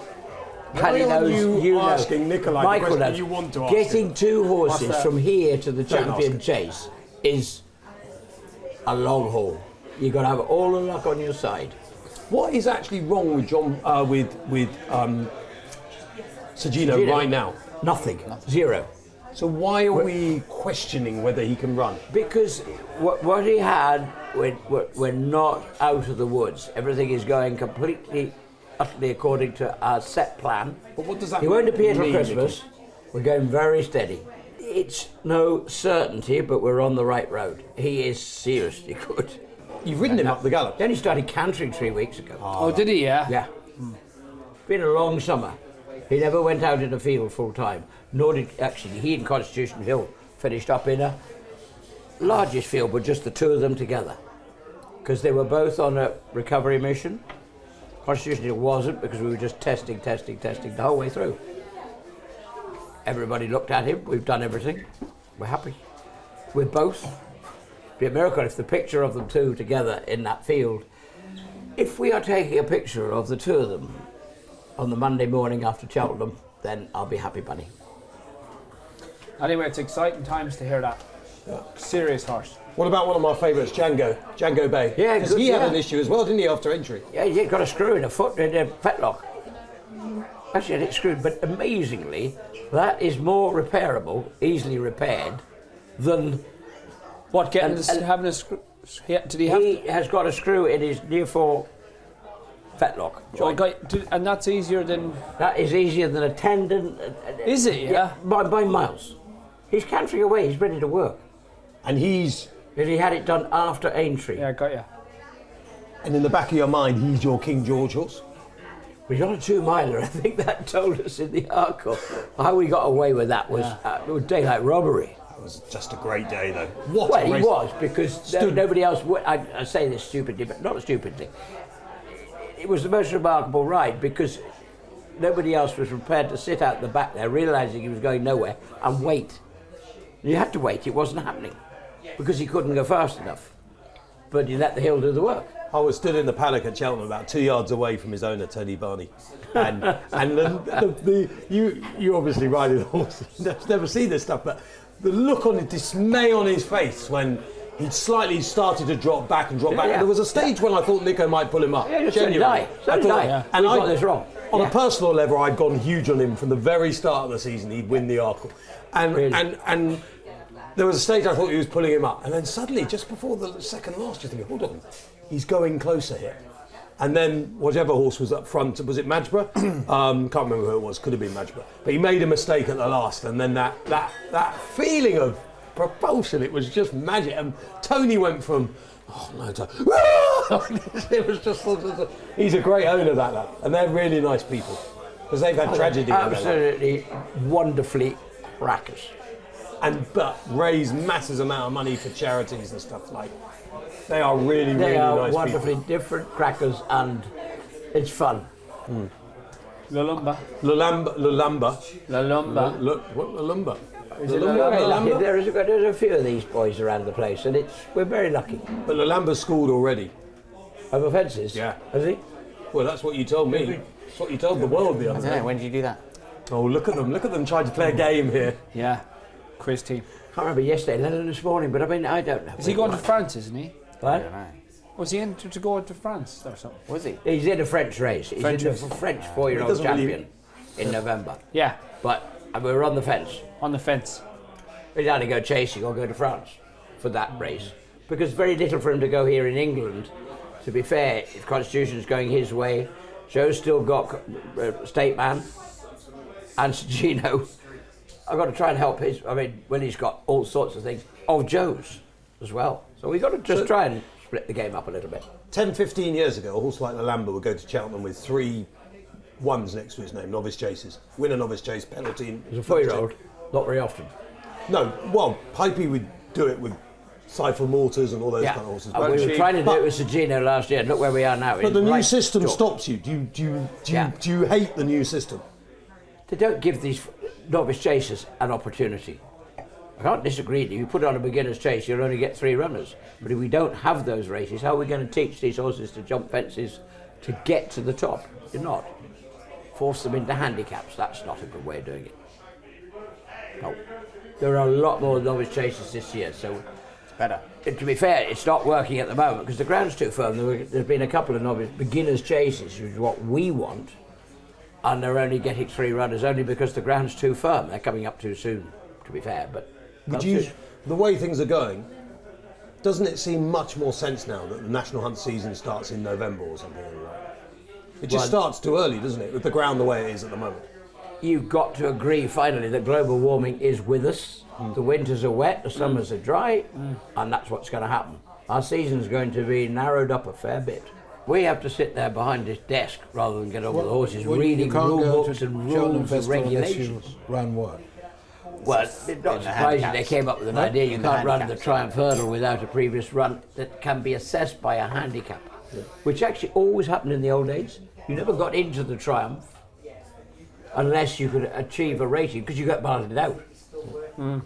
Paddy Why are knows. you know. asking Nikolai the Michael question knows. you want to ask Getting two horses What's that? from here to the Don't ask champion him. chase is a long haul. You've got to have all the luck on your side. What is actually wrong with Sir Gino Gino. right now? Nothing. Zero. So why are we questioning whether he can run? Because what he had when we're not out of the woods. Everything is going completely, utterly according to our set plan. But what does that He won't appear till mean, Christmas. We're going very steady. It's no certainty, but we're on the right road. He is seriously good. You've ridden him up the gallop. He only started cantering 3 weeks ago. Oh, did he? Yeah. Yeah. Been a long summer. He never went out in the field full time. Nor did actually he and Constitution Hill finished up in a largest field, but just the two of them together, because they were both on a recovery mission. Constitution Hill wasn't, because we were just testing the whole way through. Everybody looked at him. We've done everything. We're happy with both. Be a miracle if the picture of them two together in that field. If we are taking a picture of the two of them on the Monday morning after Cheltenham, then I'll be happy, buddy. Anyway, it's exciting times to hear that. Serious horse. What about one of my favourites, Django Bay? Yeah, because good, he had yeah. an issue as well, didn't he, after entry? Yeah, he got a screw in a foot in a fetlock. Actually, had it screwed, but amazingly, that is more repairable, easily repaired, than What, getting And- having a screw? Did he have? he has got a screw in his near fore fetlock. Oh, and that's easier than. That is easier than a tendon. Is it? Yeah. By miles. He's cantering away. He's ready to work. And he's, Because he had it done after Aintree. Yeah, got you. and in the back of your mind, he's your King George horse. He's on a 2-miler. I think that told us in the article. How we got away with that was daylight robbery. That was just a great day, though. What Well, a he race. was, because nobody else would. I say this stupidly, but not stupidly. It was the most remarkable ride because nobody else was prepared to sit out the back there, realising he was going nowhere, and wait. You had to wait. It wasn't happening because he couldn't go fast enough. But he let the hill do the work. I was stood in the paddock at Cheltenham, about 2 yards away from his owner, Tony Barney. And you obviously ride the horse, you've never seen this stuff, but the look on it, dismay on his face when he'd slightly started to drop back. And Yeah. there was a stage when I thought Nico might pull him up. Yeah, so did Genuinely. I. So did I. Yeah. And We I got this wrong. On Yeah. a personal level, I'd gone huge on him from the very start of the season. He'd win the Arkle. And, Really? and there was a stage I thought he was pulling him up. And then suddenly, just before the second last, you're thinking, hold on, he's going closer here. And then whatever horse was up front, was it Madgeborough? Can't remember who it was, could have been Madgeborough. But he made a mistake at the last, and then that feeling of propulsion, it was just magic. And Tony went from, oh no, it was just, he's a great owner, that lad. And they're really nice people, because they've had tragedy in their life. Absolutely wonderfully crackers. But raise massive amount of money for charities and stuff like. They are really, They really are nice wonderfully people. different crackers, and it's fun. Lalumba. Lalamba. Lalumba. Lalumba. We're very lucky. There's a few of these boys around the place, and we're very lucky. But Lalamba's schooled already. Over fences? Yeah. Has he? Well, that's what you told me. That's what you told the world the I other don't know, day. when did you do that? Oh, look at them trying to play a game here. Yeah. Quiz team. Can't remember yesterday, let alone this morning, but I mean, I don't know. Is he going to France, isn't he? What? I don't know. Was he in to go to France or something? Was he? He's in a French race. He's French in race. the French 4-year-old doesn't really- champion in November. Yeah, But we were on the fence. on the fence. He'd either go chasing or go to France for that race. Because very little for him to go here in England. To be fair, if Constitution's going his way, Joe's still got State Man and Gino. I've got to try and help when he's got all sorts of things of Joe's as well. So we've got to just try and split the game up a little bit. 10, 15 years ago, a horse like the Lambourn would go to Cheltenham with 3 1s next to his name, novice chases. Win a novice chase, penalty. As a 4-year-old, not very often. No, well, Pipey would do it with Cypher Mortars and all those kind of horses. And we were trying to do it with Sir Gino last year. Look where we are now. But the new Right system top. stops you. Do Yeah. you hate the new system? They don't give these novice chasers an opportunity. I can't disagree with you. You put on a beginner's chase, you'll only get 3 runners. But if we don't have those races, how are we going to teach these horses to jump fences to get to the top? You're not. Force them into handicaps. That's not a good way of doing it. No. There are a lot more novice chasers this year, so It's better. to be fair, it's not working at the moment because the ground's too firm. There's been a couple of novice beginners chases, which is what we want, and they're only getting 3 runners only because the ground's too firm. They're coming up too soon, to be fair. But The way things are going, doesn't it seem much more sense now that the national hunt season starts in November or something like that? It just starts too early, doesn't it, with the ground the way it is at the moment? You've got to agree finally that global warming is with us. The winters are wet, the summers are dry, and that's what's going to happen. Our season's going to be narrowed up a fair bit. We have to sit there behind this desk rather than get on with the horses, reading you can't rule go books to and Cheltenham rules and Festival unless regulations. you run what? Well, it's not surprising they came up with an idea. You In the can't run the handicaps. Triumph Hurdle without a previous run that can be assessed by a handicap, which actually always happened in the old days. You never got into the Triumph unless you could achieve a rating because you got balloted out. And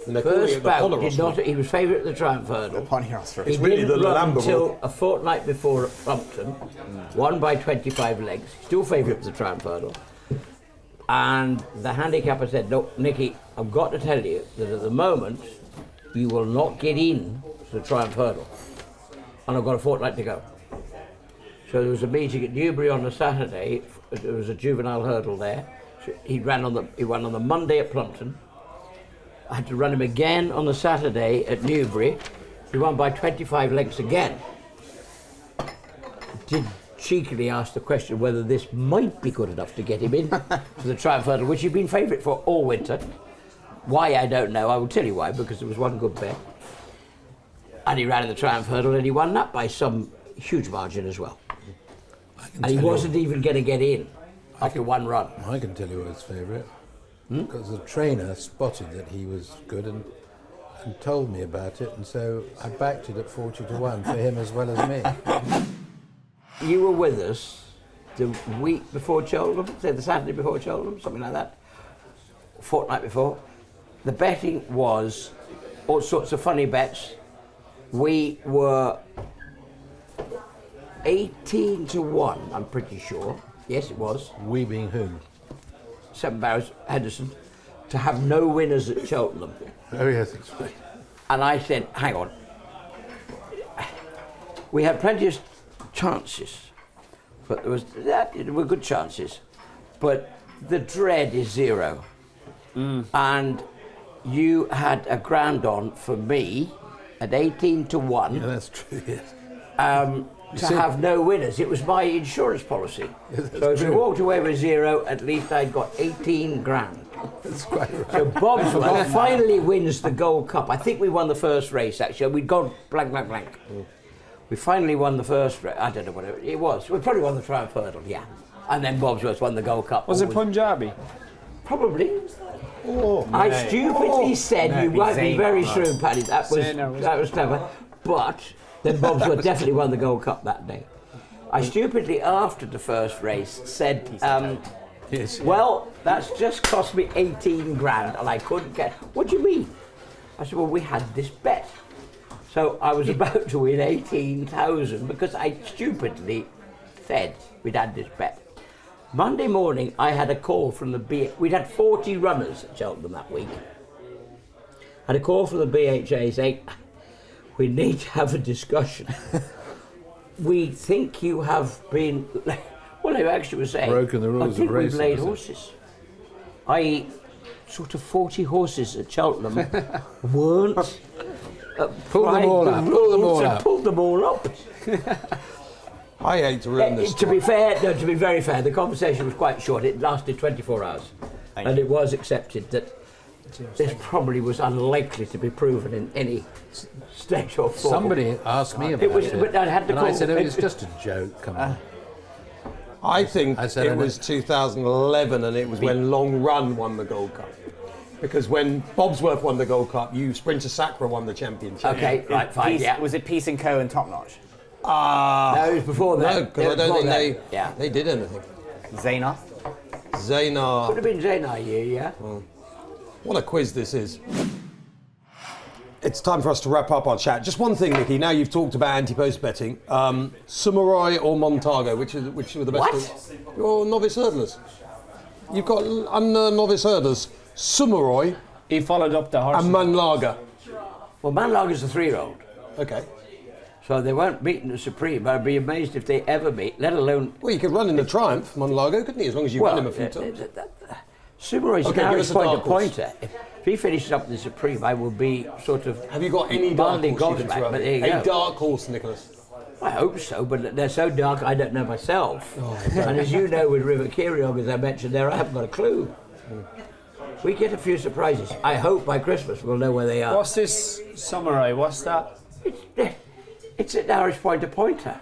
they're calling First it the bout Polyros did not. Route. He was favourite at the Triumph Hurdle. Ponyrostrum. He really didn't the run Lambourn until Route. a fortnight before at Plumpton, won by 25 legs. Still favourite at the Triumph Hurdle. And the handicapper said, "No, Nicky, I've got to tell you that at the moment you will not get in to the Triumph Hurdle, and I've got a fortnight to go." So there was a meeting at Newbury on the Saturday. There was a juvenile hurdle there. So he won on the Monday at Plumpton. I had to run him again on the Saturday at Newbury. He won by 25 lengths again. Did cheekily ask the question whether this might be good enough to get him in to the Triumph Hurdle, which he'd been favourite for all winter. Why, I don't know. I will tell you why, because there was one good bet. And he ran in the Triumph Hurdle and he won that by some huge margin as well. And he wasn't even going to get in after one run. I can tell you who his favourite. Because the trainer spotted that he was good and told me about it, and so I backed it at 40-1 for him as well as me. You were with us the week before Cheltenham, say the Saturday before Cheltenham, something like that, a fortnight before. The betting was all sorts of funny bets. We were 18-1, I'm pretty sure. Yes, it was. We being whom? Seven Barrows, Henderson, to have no winners at Cheltenham. Oh yes, that's right. And I said, hang on. We had plenty of chances, but there were good chances. But the dread is 0. And you had a grand on for me at 18-1. Yeah, that's true, yes. To have no winners. It was my insurance policy. So if we walked away with 0, at least I'd got 18 grand. That's quite right. So Bobsworth finally wins the Gold Cup. I think we won the first race, actually. We'd gone blank. We finally won the first race. I don't know what it was. We probably won the Triumph Hurdle, yeah. And then Bobsworth won the Gold Cup. Was it Punjabi? Probably. I stupidly said, you might be very shrewd, Paddy. That was clever. But then Bobsworth definitely won the Gold Cup that day. I stupidly, after the first race, said, well, that's just cost me 18 grand and I couldn't get... What do you mean? I said, well, we had this bet. So I was about to win 18,000 because I stupidly said we'd had this bet. Monday morning, I had a call from the we'd had 40 runners at Cheltenham that week. I had a call from the BHA saying, we need to have a discussion we think you have been. Well, they actually were saying. Broken the rules I think of racing, we've laid is it? horses. I.e., sort of 40 horses at Cheltenham weren't. Pull them all up. Pull them all up. Pulled them all up. I hate to ruin this. To be fair, no, to be very fair, the conversation was quite short. It lasted 24 hours. And it was accepted that this probably was unlikely to be proven in any state or form. Somebody asked me about It was, it, but I had to and call. I said, it was just a joke, come on. I think I said it I was 2011 and it was when Long Run won the Gold Cup. Because when Bobsworth won the Gold Cup, Sprinter Sacre won the championship. Okay, right, fine, yeah. Was it Peace & Co. and Top Notch? No, it was before that. No, because I don't think Yeah. they did anything. Zaynard? Zaynard. Could have been Zaynard year, yeah. What a quiz this is. It's time for us to wrap up our chat. Just one thing, Nicky. Now you've talked about anti-post betting. Samurai or Montago, which were the best? What? Your novice hurdlers. You've got novice hurdlers. Samurai He followed up the horse. and Manlaga. Well, Manlager's a 3-year-old, Okay. so they won't beat in the Supreme. I'd be amazed if they ever beat, let alone. Well, you could run in the Triumph, Manlago, couldn't you? As long as you win him a few times. Subaru's Okay, an give Irish us a dark horse. pointer. If he finishes up in the Supreme, I will be sort of. Have you got any dark mildly horse you could gobsmacked, throw? but there you A go. dark horse, Nicholas. I hope so, but they're so dark I don't know myself. Oh, And as you know, with River Kiriog, as I mentioned there, I haven't got a clue. We get a few surprises. I hope by Christmas we'll know where they are. What's this Samurai? What's that? It's an Irish pointer.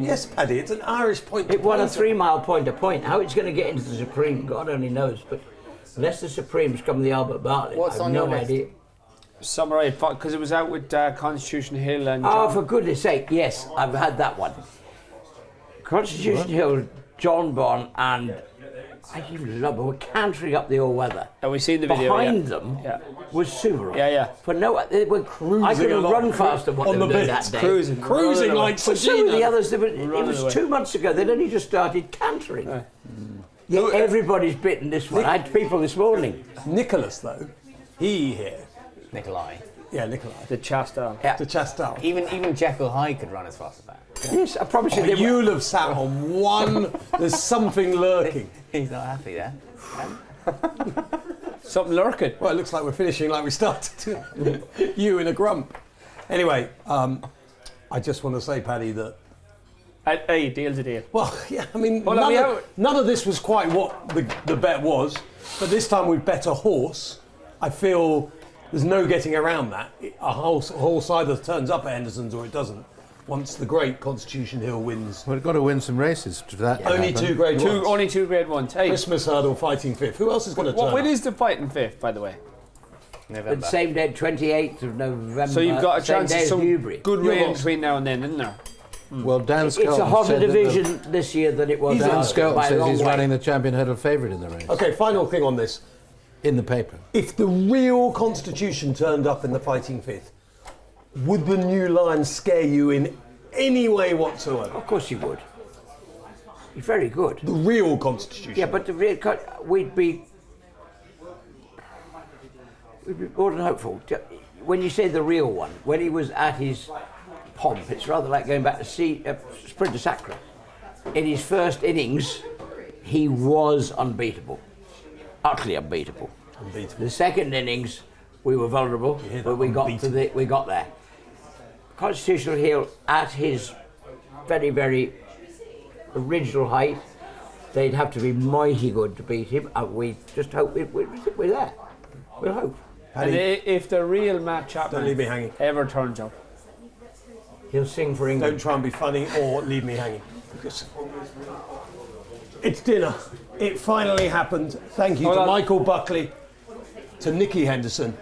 Yes, Paddy, it's an Irish point. It won a 3-mile point. How it's going to get into the Supreme, God only knows. But unless the Supremes come the Albert Bartlett, What's I have on no your list? idea. Samurai, because it was out with Constitution Hill and. Oh, for goodness sake, yes, I've had that one. Constitution Hill, Jonbon, and I even love them. We're cantering up the all-weather. Have we seen the video? Behind yeah. them Yeah. was Subaru. Yeah. For no, they were cruising. I could have along. run faster than what On they the were doing bits, that day. Cruising Cruising like But some of the Sagina. others, it Running was away. 2 months ago. They'd only just started cantering. Yet everybody's bitten this one. I had people this morning. Nicholas, though, he here. Nikolai. Yeah, Nikolai. The Chastel. Yeah. To Chastel. Even Jekyll Hyde could run as fast as that. Yes, I promise you. Oh, they were- you'll have sat on one. There's something lurking. He's not happy there. Something lurking. Well, it looks like we're finishing like we started. You in a grump. Anyway, I just want to say, Paddy, that. Hey, deal's a deal. Well, yeah, I mean, Well, none of this was quite what the bet was, but this time we've bet a horse. I feel there's no getting around that. A horse either turns up at Henderson's or it doesn't. Once the great Constitution Hill wins. We've got to win some races for that to Only happen. 2 grade ones. Only 2 grade ones. Hey, Christmas hurdle fighting fifth. Who else is going to turn when up? is the fighting fifth, by the way? November. But same day, 28th of November. So you've got a same chance day of as some Newbury. good You're rain lost. between now and then, isn't there? Well, Dan It's Skelton a hotter said that division this year than it was Dan last year. Skelton by a says long he's way. running the champion hurdle favourite in the race. Okay, final thing on this. In the paper. If the real Constitution turned up in the fighting fifth, would the new line scare you in any way whatsoever? Of course you would. He's very good. The real Constitution. Yeah, but the real we'd be more than hopeful. When you say the real one, when he was at his pomp, it's rather like going back to Sprinter Sacre. In his first innings, he was unbeatable, utterly unbeatable. The second innings, we were vulnerable, but we got there. Constitutional Hill at his very, very original height, they'd have to be mighty good to beat him. And we just hope we're there. We'll hope. And if the real Matt Chapman Don't leave me hanging. ever turns up, He'll sing for England. Don't try and be funny or leave me hanging. It's dinner. It finally happened. Thank you Hold to on. Michael Buckley, to Nicky Henderson,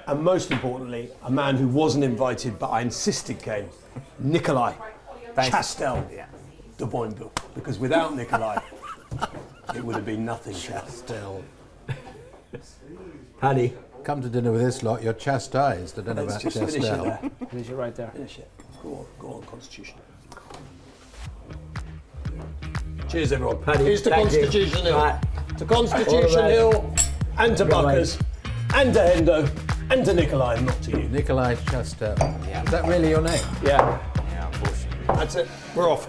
and most importantly, a man who wasn't invited but I insisted came, Nikolai Chastel de Boinville. Because without Nikolai, it would have been nothing. Chastel. Paddy. Come to dinner with this lot, you're chastised. I don't know Let's about just finish it Chastel. there. finish it right there. Finish it. Go on, Constitution. Cheers, everyone. Paddy, Here's to thank you. Constitution Hill. Right. To Constitution All right. Hill, and to Good night. Buckers, and to Hendo, and to Nikolai, and not to you. Nikolai Chastel. Is that really your name? Yeah. Yeah, unfortunately. That's it. We're off.